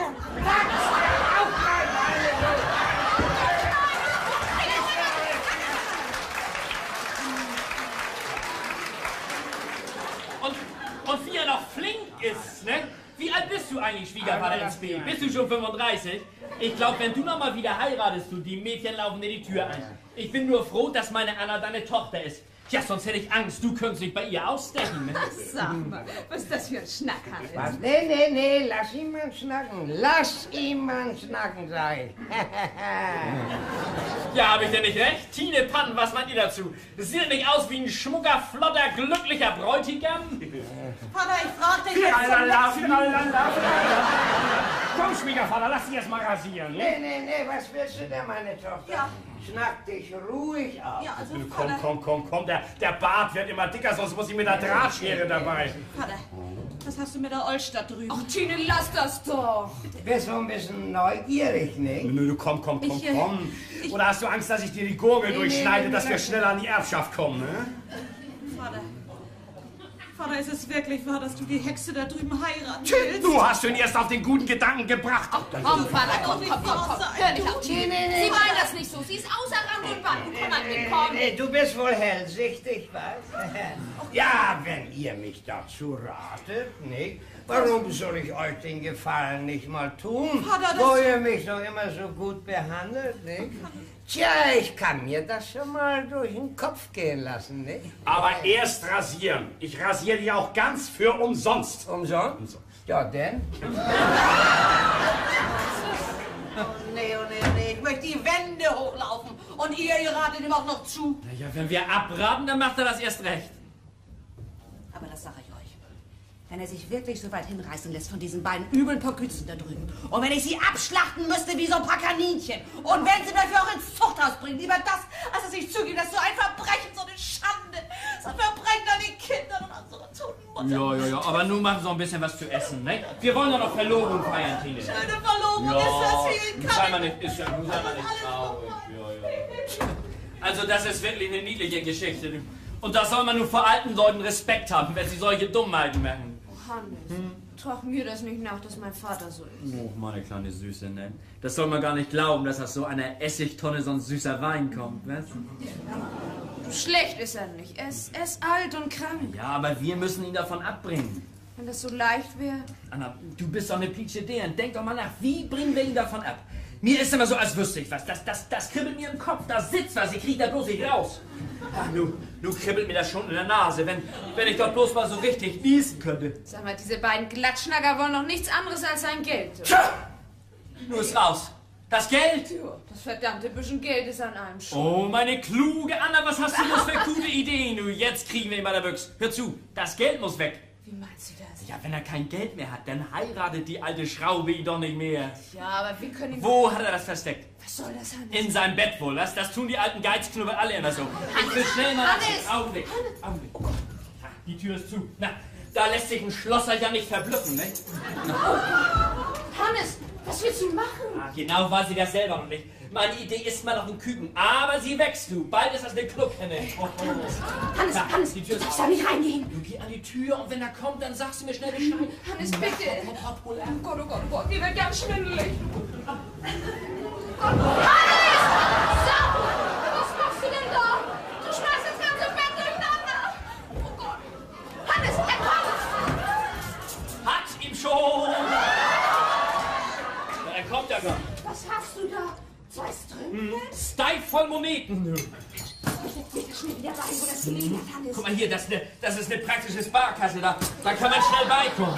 Und wie er noch flink ist, ne? Wie alt bist du eigentlich, Schwiegervater ins B? Bist du schon 35? Ich glaube, wenn du noch mal wieder heiratest, du, die Mädchen laufen dir die Tür ein. Ich bin nur froh, dass meine Anna deine Tochter ist. Ja, sonst hätte ich Angst, du könntest dich bei ihr ausstechen. Ne? Sag mal, was ist das für ein Schnacker? Was? Nee, lass ihn mal schnacken. Lass ihn mal schnacken, sag ich. Ja, habe ich denn nicht recht? Tine Pannen, was meint ihr dazu? Sieht er nicht aus wie ein schmucker, flotter, glücklicher Bräutigam? Vater, ich frag dich jetzt. Komm, Schwiegervater, lass dich erst mal rasieren. Ne? Nee, was willst du denn, meine Tochter? Ja. Schnack dich ruhig ab. Ja, also Komm, der Bart wird immer dicker, sonst muss ich mit der Drahtschere dabei. Vater, Was hast du mit der Olstadt drüben? Ach, Tine, lass das doch. Bist du ein bisschen neugierig, nicht? Nö, komm. Oder hast du Angst, dass ich dir die Gurgel durchschneide, dass wir schneller an die Erbschaft kommen, ne? Vater, ist es wirklich wahr, dass du die Hexe da drüben heiraten Tja, willst? du hast ihn erst auf den guten Gedanken gebracht. Komm, Vater, komm. Hör nicht auf, Tine. Sie meint das nicht so. Sie ist außer Rand und Band. Komm an mich, komm. Du bist wohl hellsichtig, was? Ja, wenn ihr mich dazu ratet, nicht? Warum soll ich euch den Gefallen nicht mal tun, Vater, wo ihr mich doch immer so gut behandelt, nicht? Tja, ich kann mir das schon mal durch den Kopf gehen lassen, nicht? Aber erst rasieren. Ich rasiere dich auch ganz für umsonst. Umsonst? Ja, denn? Oh, nee. Ich möchte die Wände hochlaufen. Und ihr ratet ihm auch noch zu. Naja, wenn wir abraten, dann macht er das erst recht. Aber das sage ich euch. Wenn er sich wirklich so weit hinreißen lässt von diesen beiden üblen Pokützen da drüben. Und wenn ich sie abschlachten müsste wie so ein paar Kaninchen. Und wenn sie dafür auch ins Zuchthaus bringen. Lieber das, als dass ich zugebe, dass so ein Verbrechen, so eine Schande. So ein Verbrechen an den Kindern und an unserer toten Mutter. Ja, aber nun machen Sie noch ein bisschen was zu essen, ne? Wir wollen doch noch Verlobung feiern, Tine. Eine Verlobung ist das hier. Nun sei mal nicht traurig. Ja. Also das ist wirklich eine niedliche Geschichte. Und da soll man nun vor alten Leuten Respekt haben, wenn sie solche Dummheiten machen. Hannes, trag mir das nicht nach, dass mein Vater so ist. Oh, meine kleine Süße, ne? Das soll man gar nicht glauben, dass aus so einer Essigtonne so ein süßer Wein kommt, weißt du? Schlecht ist er nicht. Er ist alt und krank. Ja, aber wir müssen ihn davon abbringen. Wenn das so leicht wäre. Anna, du bist doch eine Pieksche Deren. Denk doch mal nach, wie bringen wir ihn davon ab? Mir ist immer so, als wüsste ich was. Das kribbelt mir im Kopf, da sitzt was, ich krieg da bloß nicht raus. Ach, nun kribbelt mir das schon in der Nase, wenn ich doch bloß mal so richtig niesen könnte. Sag mal, diese beiden Glatschnacker wollen doch nichts anderes als sein Geld. Tja! Nur ist raus. Das Geld? Ja, das verdammte bisschen Geld ist an einem schuld. Oh, meine kluge Anna, was hast du bloß für gute Ideen? Du, jetzt kriegen wir ihn bei der Büchse. Hör zu, das Geld muss weg. Wie meinst du das? Ja, wenn er kein Geld mehr hat, dann heiratet die alte Schraube ihn doch nicht mehr. Ja, aber wir können ihn... Wo hat er das versteckt? Was soll das, Hannes? In seinem Bett wohl. Das tun die alten Geizknubbel alle immer so. Ich will schnell mal... Hannes! Augenblick. Oh Gott. Ach, die Tür ist zu. Na, da lässt sich ein Schlosser ja nicht verblüffen, ne? Hannes, was willst du machen? Ah, genau weiß ich das selber noch nicht. Meine Idee ist mal noch ein Küken, aber sie wächst, du. Bald ist das eine Clubhenne. Hannes, die Tür ist du darfst da nicht reingehen. Du geh an die Tür und wenn er kommt, dann sagst du mir schnell Bescheid. Hannes, bitte. Oh Gott, die wird ganz schwindelig. Hannes! So! Was machst du denn da? Du schmeißt das ganze Bett durcheinander. Oh Gott. Hannes, er kommt! Hat ihm schon! Ja, er kommt ja gar. Was hast du da? Was drin? Steif voll Moneten. Ich leg das schnell wieder rein, wo das gelegen hat, Hannes. Guck mal hier, das ist eine praktische Sparkasse. Da kann man schnell beikommen.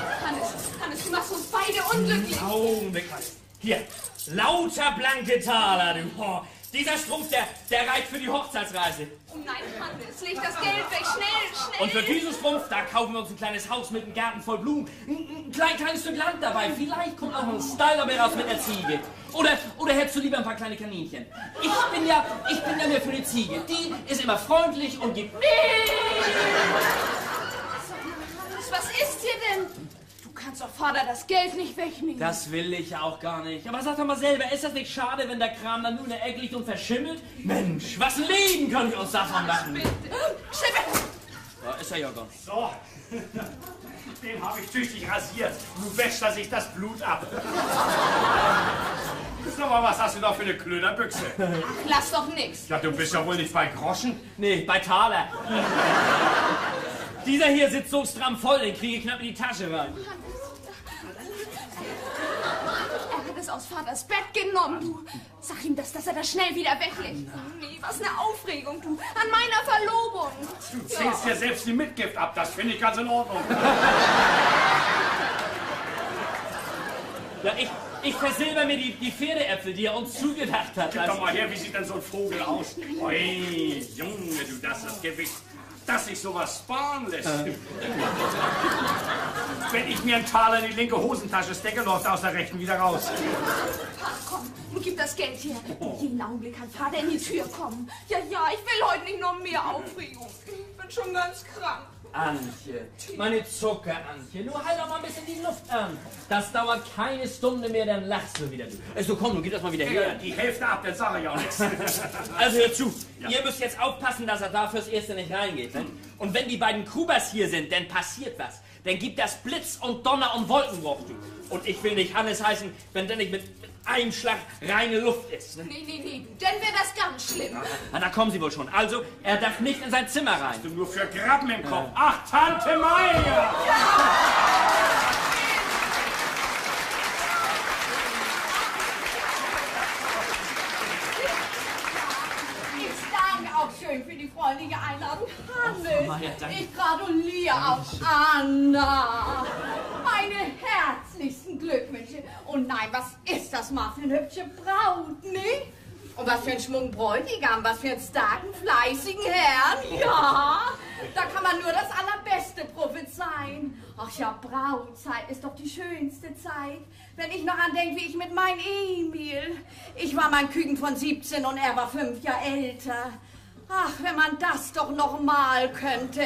Hannes, du machst uns beide unglücklich. Augenblick mal. Hier, lauter blanke Taler, du. Oh, dieser Strumpf, der reicht für die Hochzeitsreise. Oh nein, Hannes, leg das Geld weg, schnell. Und für diesen Strumpf, da kaufen wir uns ein kleines Haus mit einem Garten voll Blumen. Ein kleines Stück Land dabei. Vielleicht kommt auch noch ein Stall dabei raus mit einer Ziege. Oder hättest du lieber ein paar kleine Kaninchen? Ich bin ja mehr für die Ziege. Die ist immer freundlich und gibt Milch. Hannes, was ist dir denn? Du kannst doch Vater das Geld nicht wegnehmen. Das will ich auch gar nicht. Aber sag doch mal selber, ist das nicht schade, wenn der Kram dann nur in der Ecke liegt und verschimmelt? Mensch, was ein Leben könnte ich uns davon machen. Schnell! Da ist er ja gar nicht. So, den habe ich tüchtig rasiert. Du wäschst da sich das Blut ab. Sag mal, was hast du da für eine Klönerbüchse? Ach, lass doch nix. Ja, du bist ja wohl nicht bei Groschen. Nee, bei Thaler. Dieser hier sitzt so stramm voll, den kriege ich knapp in die Tasche rein. Er hat es aus Vaters Bett genommen, du. Sag ihm, dass er das schnell wieder weglegt. Oh nee, was eine Aufregung, du. An meiner Verlobung. Du ziehst dir selbst die Mitgift ab, das finde ich ganz in Ordnung. Ja, ich versilber mir die Pferdeäpfel, die er uns zugedacht hat. Gib doch mal her, wie sieht denn so ein Vogel aus? Ui, Junge, du, das Gewicht, dass sich sowas sparen lässt. Wenn ich mir einen Taler in die linke Hosentasche stecke, läuft er aus der rechten wieder raus. Ach komm, nun gib das Geld her. Jeden Augenblick kann Vater in die Tür kommen. Ja, ich will heute nicht noch mehr Aufregung. Ich bin schon ganz krank. Antje, meine Zucker-Antje, nur halt auch mal ein bisschen die Luft an. Das dauert keine Stunde mehr, dann lachst du wieder. Also komm, du geh das mal wieder her. Ja, die Hälfte ab, dann sag ich auch nichts. Also hör zu, ihr müsst jetzt aufpassen, dass er da fürs Erste nicht reingeht. Ne? Und wenn die beiden Krubers hier sind, dann passiert was. Dann gibt das Blitz und Donner und Wolkenbruch. Und ich will nicht Hannes heißen, wenn der nicht mit einem Schlag reine Luft ist. Ne? Nee, dann wäre das ganz schlimm. Na, da kommen sie wohl schon. Also, er darf nicht in sein Zimmer rein. Du nur für Graben im Kopf. Ach, Tante Maya! Ich danke auch schön für die freundliche Einladung. Hannes, Maya, danke. ich gratuliere auch Anna. Meine herzlichsten Glückwünsche. Und nein, was ist das mal für eine hübsche Braut, nicht? Und was für ein schmucken Bräutigam, was für einen starken, fleißigen Herrn. Ja, da kann man nur das Allerbeste prophezeien. Ach ja, Brautzeit ist doch die schönste Zeit. Wenn ich noch an denke, wie ich mit meinem Emil. Ich war mein Küken von 17 und er war 5 Jahre älter. Ach, wenn man das doch noch mal könnte.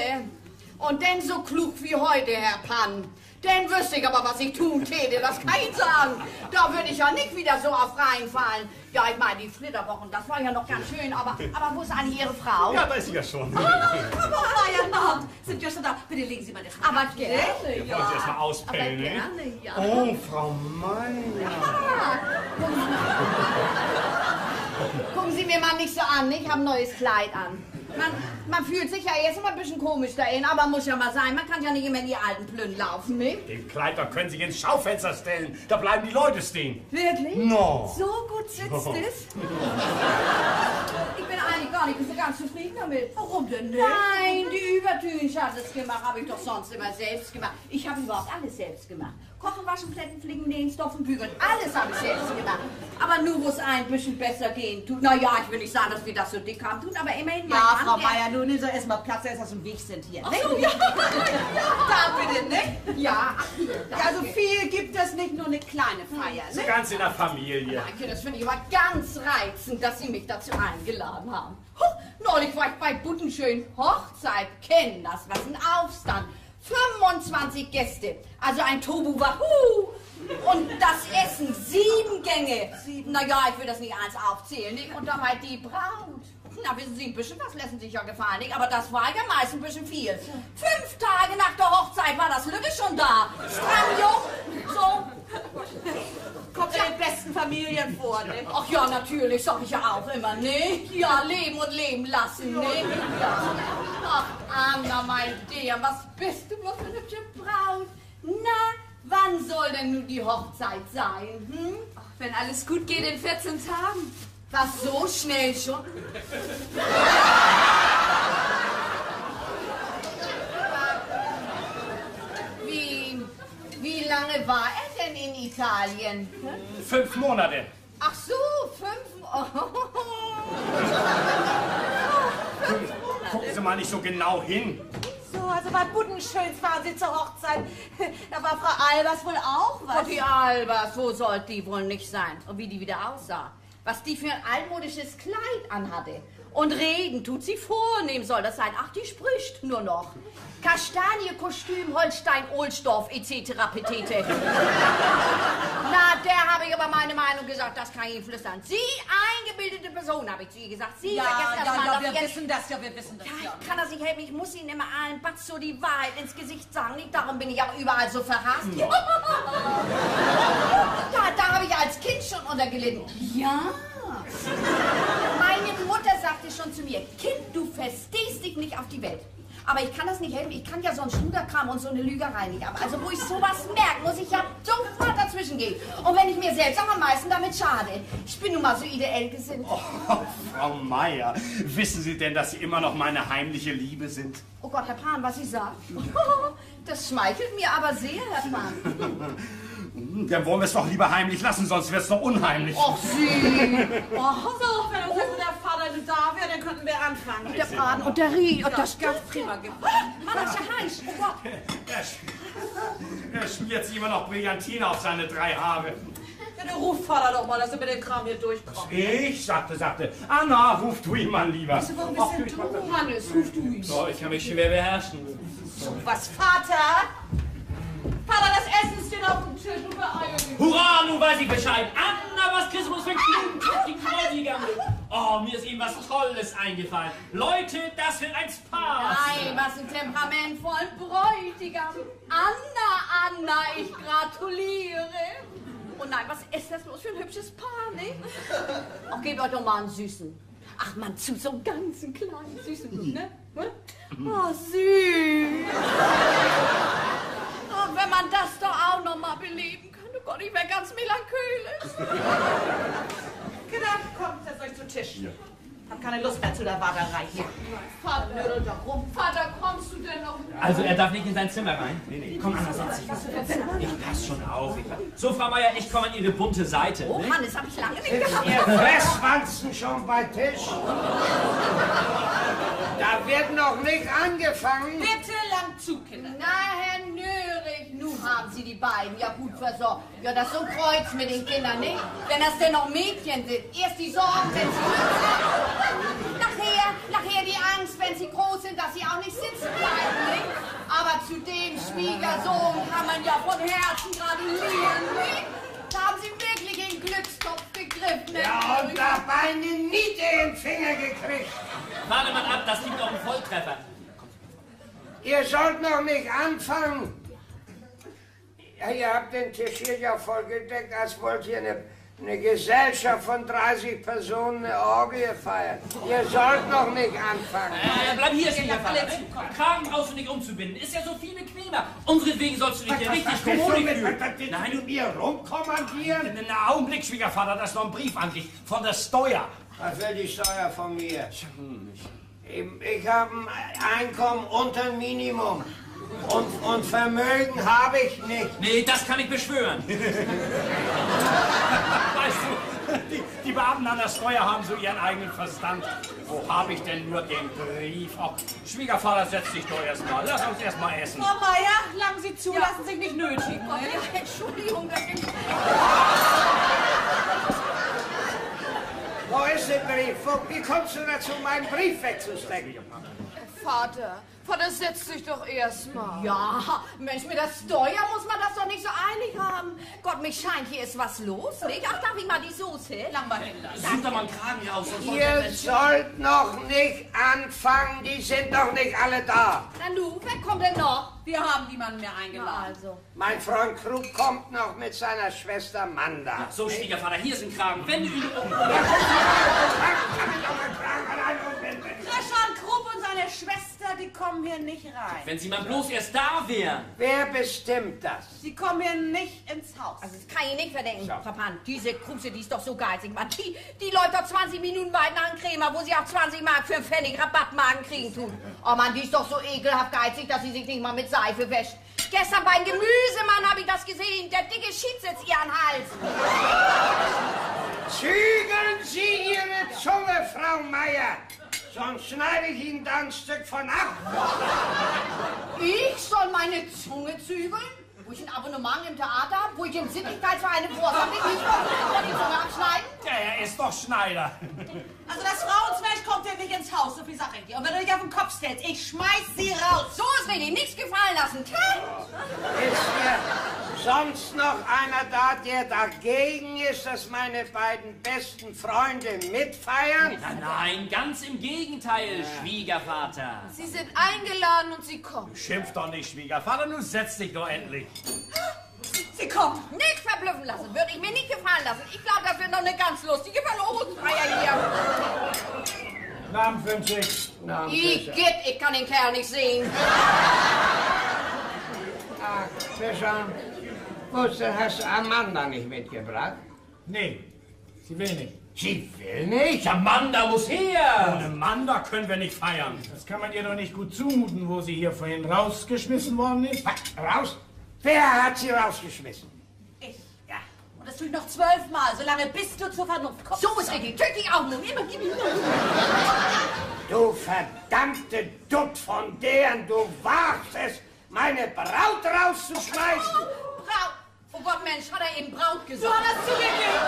Und denn so klug wie heute, Herr Pann. Denn wüsste ich aber, was ich tun täte, das kann ich sagen. Da würde ich ja nicht wieder so auf reinfallen. Ja, ich meine, die Flitterwochen, das war ja noch ganz schön, aber wo ist eigentlich Ihre Frau? Ja, da ist sie ja schon. Ja, sind ja schon da. Bitte legen Sie mal das. Aber gerne, Wir wollen sie erst mal auspellen, aber ne? gerne, ja. Oh, Frau Meier. Gucken Sie mir mal nicht so an, ich habe ein neues Kleid an. Man fühlt sich ja jetzt immer ein bisschen komisch dahin, aber muss ja mal sein. Man kann ja nicht immer in die alten Plünnen laufen, nicht? Den Kleid, da können Sie sich ins Schaufenster stellen. Da bleiben die Leute stehen. Wirklich? No. So gut sitzt es? Ich bin eigentlich gar nicht so ganz zufrieden damit. Warum denn nicht? Nein, die Übertünchen hat es gemacht, habe ich doch sonst immer selbst gemacht. Ich habe überhaupt alles selbst gemacht. Kochen, waschen, plätten, fliegen, nähen, stopfen, bügeln. Alles habe ich selbst gemacht. Aber nur, wo es ein bisschen besser gehen tut. Na ja, ich will nicht sagen, dass wir das so dick haben tun, aber immerhin mein Ja, Mann, Frau der- Meier, nun ist er erstmal Platz, dass wir im Weg sind hier. Ach so, ja. Da bitte, ne? Ja, ach, hier, danke. Also viel gibt es nicht, nur eine kleine Feier, So ne? ganz in der Familie. Danke, das finde ich aber ganz reizend, dass Sie mich dazu eingeladen haben. Huh, neulich war ich bei Buttenschön Hochzeit. Kennen das, was ein Aufstand. 25 Gäste, also ein Tobu Wahoo. Und das Essen, 7 Gänge. Naja, ich will das nicht eins aufzählen. Nicht? Und dabei die Braut. Na, wissen Sie, ein bisschen was lassen sich ja gefallen, nicht? Aber das war ja meist ein bisschen viel. 5 Tage nach der Hochzeit war das Lücke schon da. Stramm jung, so. Kommt ja in besten Familien vor, ne? Ach ja, natürlich, sag ich ja auch immer, ne? Ja, leben und leben lassen, ne? Ja. Ach, Anna, mein Dear, was bist du bloß für eine hübsche Braut? Na, wann soll denn nun die Hochzeit sein, hm? Ach, wenn alles gut geht, in 14 Tagen. Was, so schnell schon? Wie lange war er denn in Italien? Hm? 5 Monate. Ach so, 5... Oh. Gucken Sie mal nicht so genau hin. So, also bei Buddenschöns waren sie zur Hochzeit. Da war Frau Albers wohl auch was. Oh, die Albers, wo sollte die wohl nicht sein? Und wie die wieder aussah. Was die für ein altmodisches Kleid anhatte. Und reden tut sie vornehm, soll das sein. Ach, die spricht nur noch. Kastanie, Kostüm, Holstein, Ohlsdorf, etc. Petete. Na, der habe ich aber meine Meinung gesagt, das kann ich Ihnen flüstern. Sie, eingebildete Person, habe ich zu ihr gesagt. Sie, vergessen das mal, dass wir ihr- wissen das ja, wir wissen das Ja, ja. ich kann das nicht helfen, ich muss Ihnen immer allen Batz so die Wahrheit ins Gesicht sagen. Nicht darum bin ich auch überall so verhasst. Ja, da habe ich als Kind schon untergelitten. Ja. Meine Mutter sagte schon zu mir, Kind, du verstehst dich nicht auf die Welt. Aber ich kann das nicht helfen, ich kann ja so einen Schluderkram und so eine Lügerei nicht ab. Also wo ich sowas merke, muss ich ja sofort dazwischen gehen. Und wenn ich mir selbst auch am meisten damit schade. Ich bin nun mal so ideell gesinnt. Oh, Frau Meier, wissen Sie denn, dass Sie immer noch meine heimliche Liebe sind? Oh Gott, Herr Pan, was Sie sagen? Das schmeichelt mir aber sehr, Herr Pan. Dann wollen wir es doch lieber heimlich lassen, sonst wird es doch unheimlich. Och, Sie. Oh, so, wenn unser guter Vater nicht da wäre, dann könnten wir anfangen. Der Braten und der Rie und das ganz prima gibt. Mann, das ist ja heiß. Oh Gott. Er schmiert sich immer noch Brillantin auf seine 3 Haare. Ja, der ruft Vater doch mal, dass er mit dem Kram hier durchkommt. Ich sagte. Anna, ruf du ihn mal lieber. Warum bist denn du, Hannes? Ruf du ihn. So, ich kann mich schwer beherrschen. Was, Vater? Vater, das Essen steht auf dem Tisch und beeil dich. Hurra, nun weiß ich Bescheid. Anna, was kriegst du uns für einen Klugen? Die Kräutigam. Oh, mir ist ihm was Tolles eingefallen. Leute, das wird ein Spaß. Nein, was ein temperamentvollen Bräutigam. Anna, ich gratuliere. Und nein, was ist das bloß für ein hübsches Paar, nicht? Ach, gebt euch doch mal einen Süßen. Ach, man, zu so einem ganzen kleinen Süßen, ne? Oh, süß. Und wenn man das doch auch noch mal beleben kann, oh Gott, ich wäre ganz melancholisch. Kinder, kommt, setzt euch zu Tisch. Ja. Hab keine Lust mehr zu der Warterei hier. Vater, nödel doch rum. Vater, kommst du denn noch? Also, er darf nicht in sein Zimmer rein? Nee. Komm, Anna, setz dich. Ich pass schon auf. So, Frau Meier, ich komme an Ihre bunte Seite. Oh, ne? Hannes, hab ich lange nicht Sitzt gehabt. ihr Fresswanzen schon bei Tisch? Da wird noch nicht angefangen. Bitte lang zu, Kinder. Na, Herr Nörig, nun haben Sie die beiden ja gut versorgt. Ja, das ist so ein Kreuz mit den Kindern, nicht? Wenn das denn noch Mädchen sind. Erst die Sorgen, wenn sie nachher die Angst, wenn sie groß sind, dass sie auch nicht sitzen bleiben, nicht? Aber zu dem Schwiegersohn kann man ja von Herzen gratulieren, nicht? Da haben Sie wirklich den Glückstopf gegriffen, Herr Ja, und Nörig. dabei eine Niete im Finger gekriegt. Warte mal ab, das gibt doch einen Volltreffer. Ihr sollt noch nicht anfangen. Ja, ihr habt den Tisch hier ja vollgedeckt, als wollt ihr eine Gesellschaft von 30 Personen eine Orgie feiern. Ihr sollt noch nicht anfangen. Bleib hier, Schwiegervater. Kragen brauchst du nicht umzubinden. Ist ja so viel bequemer. Unseretwegen sollst du dich hier richtig kommodig fühlen. Nein, du mir rumkommandieren? Einen Augenblick, Schwiegervater, das ist noch ein Brief an dich von der Steuer. Was will die Steuer von mir? Ich habe ein Einkommen unter dem Minimum. Und Vermögen habe ich nicht. Nee, das kann ich beschwören. Weißt du, die Beamten an der Steuer haben so ihren eigenen Verstand. Wo habe ich denn nur den Brief? Oh, Schwiegervater, setz dich doch erstmal. Lass uns erstmal essen. Frau Meier, langen Sie zu, lassen sich nicht nötigen. Ja, Entschuldigung, das ist... Wo ist der Brief? Wie kommst du dazu, meinen Brief wegzustecken? Vater, setz dich doch erstmal. Ja, Mensch, mit der Steuer muss man das doch nicht so eilig haben. Gott, mich scheint, hier ist was los, nicht? Ach, darf ich mal die Soße? Lang mal hin. Such doch mal einen Kragen raus. Ihr sollt noch nicht anfangen, die sind doch nicht alle da. Na nu, wer kommt denn noch? Wir haben niemanden mehr eingeladen. Also. Mein Freund Krug kommt noch mit seiner Schwester Manda. So, Schwiegervater, hier ist ein Kragen. Wende ihn um. Christian Krupp und seine Schwester, die kommen hier nicht rein. Wenn Sie mal bloß erst da wären. Wer bestimmt das? Sie kommen hier nicht ins Haus. Also, das kann ich nicht verdenken, Frau Pan. Diese Kruse, die ist doch so geizig, Mann. Die läuft doch 20 Minuten weit nach dem Krämer, wo sie auch 20 Mark für einen Pfennig Rabattmagen kriegen tun. Oh Mann, die ist doch so ekelhaft geizig, dass sie sich nicht mal mit Seife wäscht. Gestern beim Gemüsemann habe ich das gesehen. Der dicke Schied sitzt ihr an den Hals. Zügeln Sie Ihre Zunge, Frau Meier. Sonst schneide ich Ihnen da ein Stück von ab. Ich soll meine Zunge zügeln? Wo ich ein Abonnement im Theater habe? Wo ich im Sittlichkeitsverein im Vorstand bin? Ich soll die Zunge abschneiden? Ja, er ist doch Schneider. Also das Frauenzwerg kommt hier nicht ins Haus, so viel sag ich dir. Und wenn du dich auf den Kopf stellst, ich schmeiß sie raus. So ist richtig, nichts gefallen lassen. Ist hier sonst noch einer da, der dagegen ist, dass meine beiden besten Freunde mitfeiern? Nein, ganz im Gegenteil, Schwiegervater. Sie sind eingeladen und Sie kommen. Schimpf doch nicht, Schwiegervater, nun setz dich doch endlich. Sie kommt. Nicht verblüffen lassen, würde ich mir nicht gefallen lassen. Ich glaube, das wird noch eine ganz lustige Verlobungsfeier hier. Namen 50. Ich kann den Kerl nicht sehen. Ah, Fischer, hast du Amanda nicht mitgebracht? Nee, sie will nicht. Sie will nicht? Amanda muss her. Ohne Manda können wir nicht feiern. Das kann man ihr doch nicht gut zumuten, wo sie hier vorhin rausgeschmissen worden ist. Was, raus? Wer hat sie rausgeschmissen? Ich. Ja. Und das tue ich noch 12 Mal, solange bis du zur Vernunft kommst. So ist richtig. Töte ich auch nur. Immer gib ihm. Du verdammte Dutt von deren, du wagst es, meine Braut rauszuschmeißen. Braut. Oh Gott, Mensch, hat er eben Braut Du gesagt. hast das zugegeben.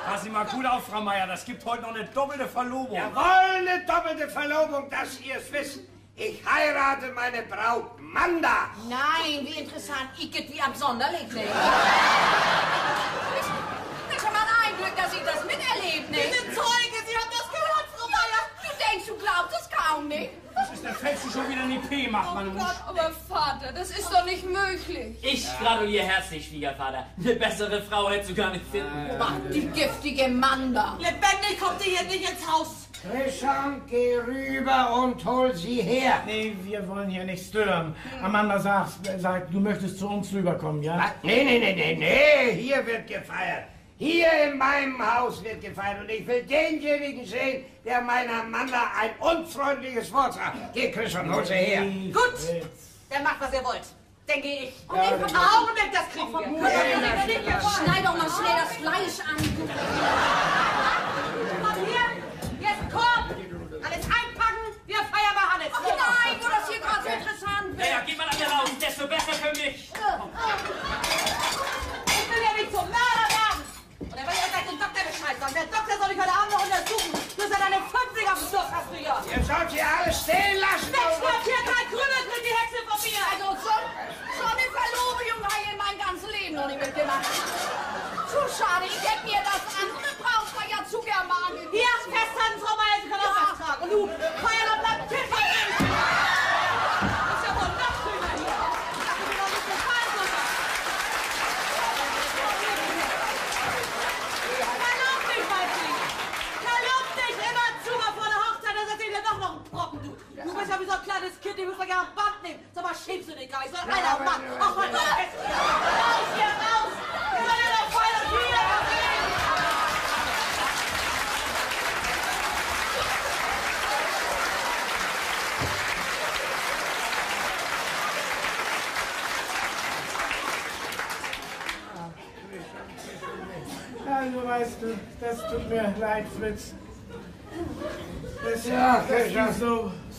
Pass Sie mal gut auf, Frau Meier, das gibt heute noch eine doppelte Verlobung. Jawohl, eine doppelte Verlobung, dass ihr es wisst. Ich heirate meine Braut Manda. Nein, wie interessant. Ich geht wie absonderlich, nicht? Das ist schon mal ein Glück, dass ich das miterlebt, nicht? Diese Zeuge, Sie haben das gehört, Frau Meier. Du denkst, du glaubst es kaum, nicht? Das ist der fällst du schon wieder in die P macht, Mann. Gott, aber Vater, das ist doch nicht möglich. Ich gratuliere herzlich, Schwiegervater. Eine bessere Frau hättest du gar nicht finden. Mach die giftige Manda. Lebendig kommt ihr hier nicht ins Haus. Christian, geh rüber und hol sie her. Nee, wir wollen hier nicht stören. Amanda sagt, du möchtest zu uns rüberkommen, ja? Was? Nee, hier wird gefeiert. Hier in meinem Haus wird gefeiert und ich will denjenigen sehen, der meiner Amanda ein unfreundliches Wort sagt. Geh, Christian, hol sie her. Gut, dann macht, was ihr wollt. Dann gehe ich. Und den Augenblick, das kriegen wir. Schneid doch mal schnell das Fleisch an. Komm hier, jetzt Korb. Alles einpacken, wir feiern bei Hannes. Ach nein, wo das hier gerade so interessant wird. Ja, geh mal an mir raus, desto besser für mich. Ich will ja nicht zum Mörder werden. Und er will ja gleich den Doktor Bescheid sagen. Der Doktor soll dich heute Abend noch untersuchen. Du hast ja deine 50 auf dem Stock, hast du ja. Ihr sollt sie alles stehen lassen. Wegschnapp hier kein Krümel, kriegt die Hexe von mir. Also so eine Verlobung habe ich in meinem ganzen Leben noch nicht mitgemacht. Zu schade, ich hätte mir das andere Brautpaar ja zu gern mal angegeben. Hier, festhalten, Frau Meier, Sie können auch was tragen. Und du, feier doch bleibt Tisch. Das ist ja wohl noch schöner hier. Ich dachte, du noch nicht gefallen, Mutter. Verlob dich, Weibling. Verlob dich immer zu, mal vor der Hochzeit, dann seid ihr dir doch noch einen Brocken, du. Du bist ja wie so ein kleines Kind, die müssen wir gerne am Band nehmen. Sag mal, schämst du dich gar nicht? So ein kleiner Mann. Ach, mein Gott. Raus hier, raus. Wir sollen ja noch feiern, hier. Also weißt du, das tut mir leid, Fritz. Das ist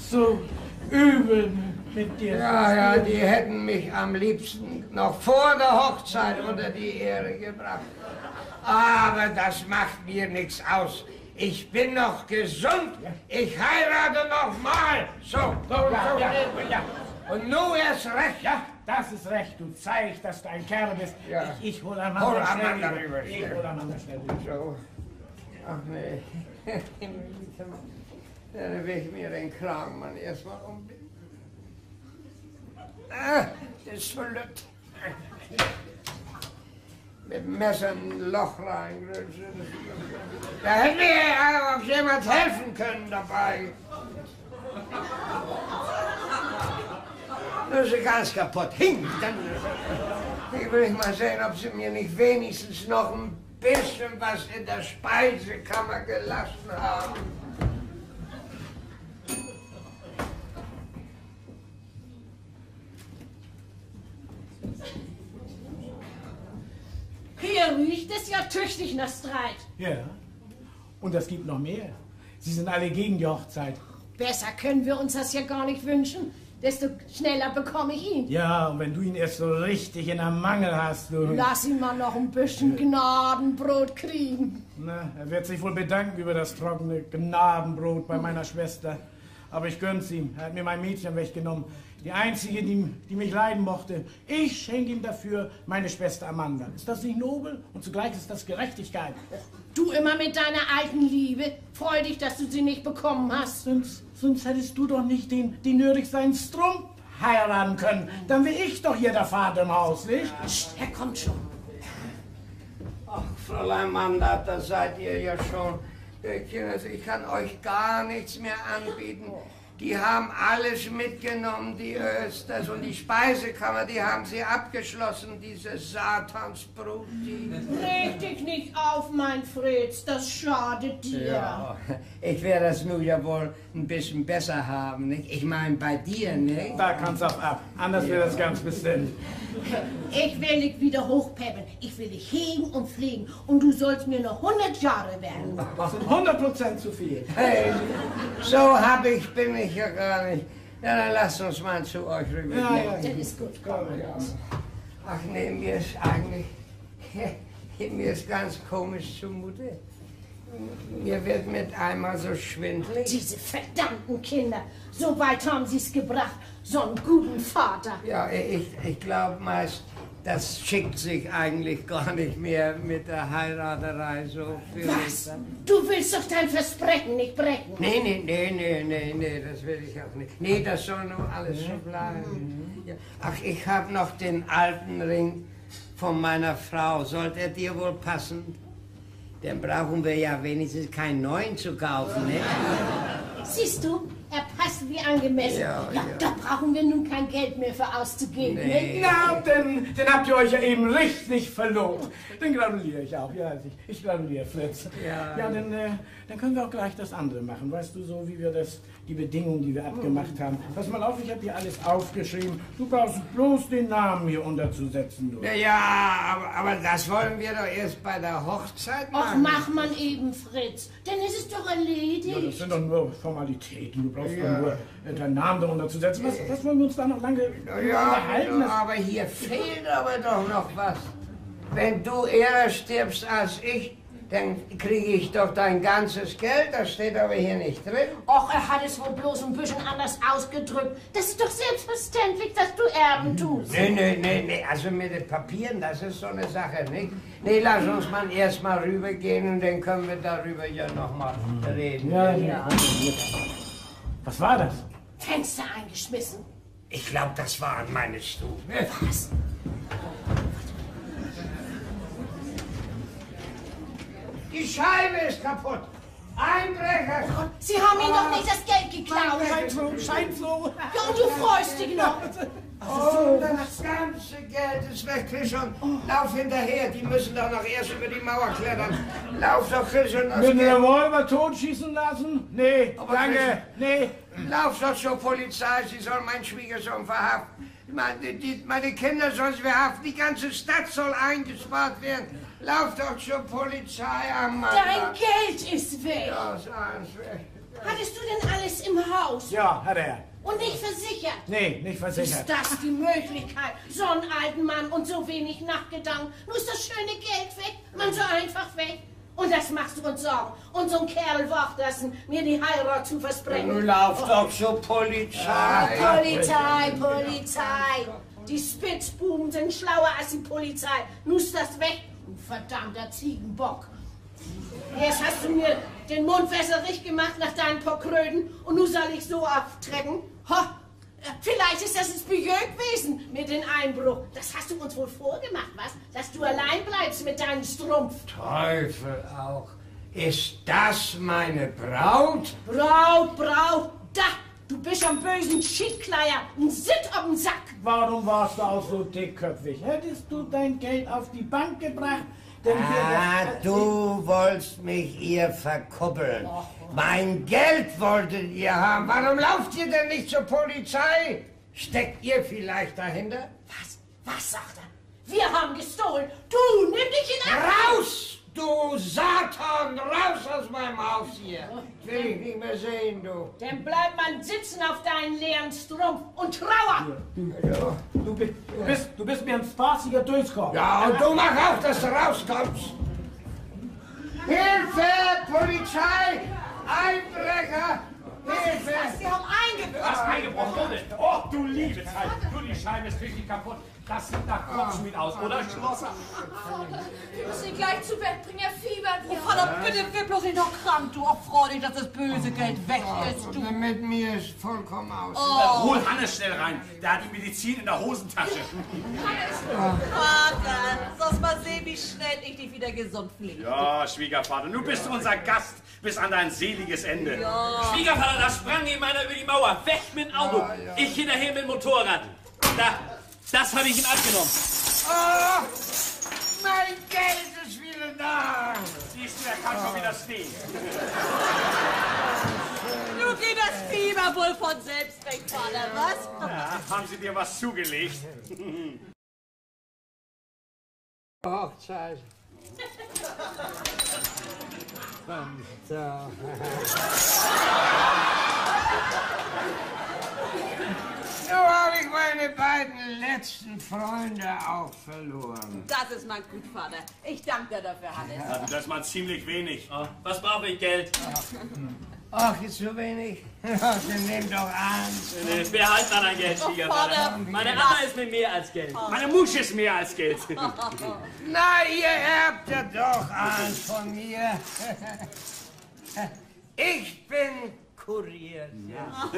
so übel mit dir. Ja, die hätten mich am liebsten noch vor der Hochzeit unter die Ehre gebracht. Aber das macht mir nichts aus. Ich bin noch gesund. Ich heirate noch mal. So. Und nun erst recht. Ja, das ist recht. Du zeigst, dass du ein Kerl bist. Ja. Ich hol Hol Amanda Amanda schnell rüber. Ich hol Amanda schnell rüber. So. Ach nee. Dann will ich mir den Kragenmann erstmal umbinden. Ah, das ist so lütt. Mit dem Messer ein Loch rein. Da hätte mir auch jemand helfen können dabei. Das ist ganz kaputt. Hing! Dann will ich mal sehen, ob sie mir nicht wenigstens noch ein bisschen was in der Speisekammer gelassen haben. Hier riecht es ja tüchtig nach Streit. Ja. Und es gibt noch mehr. Sie sind alle gegen die Hochzeit. Besser können wir uns das ja gar nicht wünschen. Desto schneller bekomme ich ihn. Ja, und wenn du ihn erst so richtig in der Mangel hast, du... Lass ihn mal noch ein bisschen Gnadenbrot kriegen. Na, er wird sich wohl bedanken über das trockene Gnadenbrot bei meiner Schwester. Aber ich gönn's ihm. Er hat mir mein Mädchen weggenommen. Die einzige, die mich leiden mochte. Ich schenke ihm dafür meine Schwester Amanda. Ist das nicht nobel? Und zugleich ist das Gerechtigkeit. Du immer mit deiner alten Liebe. Freu dich, dass du sie nicht bekommen hast. Sonst hättest du doch nicht den Nörig seinen Strumpf heiraten können. Dann wäre ich doch hier der Vater im Haus, nicht? Psst, er kommt schon. Ach, Fräulein Amanda, da seid ihr ja schon. Kinders, ich kann euch gar nichts mehr anbieten. Die haben alles mitgenommen, die Östers, und die Speisekammer, die haben sie abgeschlossen, diese Satansbrut. Reg dich nicht auf, mein Fritz, das schadet dir. Ja, ich werde das nun ja wohl ein bisschen besser haben, nicht? Ich meine, bei dir, nicht? Da kann's auch ab. Anders wäre das ganz bestimmt. Ich will dich wieder hochpeppen. Ich will dich hegen und pflegen. Und du sollst mir noch 100 Jahre werden. Das sind 100% zu viel. Hey, so bin ich ja gar nicht. Ja, dann lasst uns mal zu euch rüber. Ja. Das ist gut. Ach nee, mir ist eigentlich Mir ist ganz komisch zumute. Mir wird mit einmal so schwindelig. Diese verdammten Kinder, so weit haben sie es gebracht, so einen guten Vater. Ja, ich glaube meist, das schickt sich eigentlich gar nicht mehr mit der Heiraterei so für Was? mich. Du willst doch dein Versprechen nicht brechen. Nee, das will ich auch nicht. Nee, das soll nur alles so bleiben. Ja. Ach, ich habe noch den alten Ring von meiner Frau. Sollte er dir wohl passen? Dann brauchen wir ja wenigstens keinen neuen zu kaufen, ne? Siehst du, er passt wie angemessen. Ja. Da brauchen wir nun kein Geld mehr für auszugeben. Nee. Ne? Na, dann habt ihr euch ja eben richtig verlobt. Dann gratuliere ich auch. Ja, ich gratuliere Fritz. Ja. Ja, dann können wir auch gleich das andere machen. Weißt du, so wie wir die Bedingungen, die wir abgemacht haben. Pass mal auf, ich habe hier alles aufgeschrieben. Du brauchst bloß den Namen hier unterzusetzen. Du. Ja, aber das wollen wir doch erst bei der Hochzeit machen. Ach, mach man eben, Fritz. Dann ist es doch erledigt. Ja, das sind doch nur Formalitäten. Du brauchst doch nur deinen Namen darunter zu setzen. Was wollen wir uns da noch lange unterhalten? Aber hier fehlt aber doch noch was. Wenn du eher stirbst als ich, dann kriege ich doch dein ganzes Geld. Das steht aber hier nicht drin. Och, er hat es wohl bloß ein bisschen anders ausgedrückt. Das ist doch selbstverständlich, dass du erben tust. Nee. Also mit den Papieren, das ist so eine Sache, nicht? Nee, lass uns mal erst mal rübergehen und dann können wir darüber ja noch mal reden. Ja. Was war das? Fenster eingeschmissen. Ich glaube, das war an meine Stube. Was? Die Scheibe ist kaputt. Einbrecher! Sie haben ihm doch nicht das Geld geklaut. Scheinfloh. Ja, und du freust dich noch. Oh, das ganze Geld ist weg, Christian. Lauf hinterher, die müssen doch noch erst über die Mauer klettern. Lauf doch, Christian. Mit einem Revolver totschießen lassen? Nee, Aber danke, nee. Lauf doch zur Polizei, sie soll meinen Schwiegersohn verhaften. Meine Kinder sollen sie verhaften, die ganze Stadt soll eingespart werden. Lauf doch zur Polizei, Amanda. Dein Geld ist weg. Ja, ist alles weg. Hattest du denn alles im Haus? Ja, hat er. Und nicht versichert? Nee, nicht Ist versichert. das die Möglichkeit? So einen alten Mann und so wenig Nachgedanken. Nur ist das schöne Geld weg, man so einfach weg. Und das machst du uns Sorgen. Und so ein Kerl wagt lassen, mir die Heirat zu versprechen. Nun lauf doch zur Polizei. Polizei. Die Spitzbuben sind schlauer als die Polizei. Nun ist das weg, du verdammter Ziegenbock. Erst hast du mir den Mund wässerig gemacht nach deinen Pokröten und nun soll ich so aftrecken. Vielleicht ist das ins Milieu gewesen mit dem Einbruch. Das hast du uns wohl vorgemacht, was? Dass du allein bleibst mit deinem Strumpf. Teufel auch. Ist das meine Braut? Braut. Da, du bist am bösen Schickkleier. Ein Sitt auf den Sack. Warum warst du auch so dickköpfig? Hättest du dein Geld auf die Bank gebracht? Du wolltest mich ihr verkuppeln. Mein Geld wolltet ihr haben. Warum lauft ihr denn nicht zur Polizei? Steckt ihr vielleicht dahinter? Was sagt er? Wir haben gestohlen. Du, nimm dich in Acht. Raus, du Satan! Raus aus meinem Haus hier! Will ich nicht mehr sehen, du. Dann bleibt man sitzen auf deinen leeren Strumpf und trauer. Du bist mir ein spaßiger Durchkommen. Ja, und du mach auch, dass du rauskommst. Hilfe, Polizei! Einbrecher! Hilfe! Sie haben eingebrochen. Was eingebrochen? Oh, du liebe Zeit. Du, die Scheibe ist richtig kaputt. Das sieht nach Kopfschmied aus, oder, Schlosser? Vater, wir müssen ihn gleich zu Bett bringen. Er fiebert ja. Vater, bitte, wir bloß nicht noch krank, du. Auch freu dich, dass das böse Geld weg ist, du. Mit mir ist vollkommen aus. Hol Hannes schnell rein. Der hat die Medizin in der Hosentasche. Vater, sollst mal sehen, wie schnell ich dich wieder gesund pflege. Ja, Schwiegervater, du bist unser Gast bis an dein seliges Ende. Schwiegervater, da sprang ihm einer über die Mauer. Weg mit dem Auto. Ich hinterher mit dem Motorrad. Das habe ich ihm abgenommen. Oh, mein Geld ist wieder da. Siehst du, er kann schon wieder stehen. Du geht das Fieber wohl von selbst weg, Vater, was? Ja, haben sie dir was zugelegt? Hochzeit. So habe ich meine meine beiden letzten Freunde auch verloren. Das ist mein Gutvater. Ich danke dir dafür, Hannes. Ja, das ist mal ziemlich wenig. Oh, was brauche ich Geld? Ach, ist so wenig? Dann nimm doch eins. Nee, behalt mal dein Geld, Schwiegervater. Meine Anna ist mir mehr als Geld. Meine Musch ist mehr als Geld. Na, ihr erbt ja doch eins von mir. Ich bin kuriert. Ja.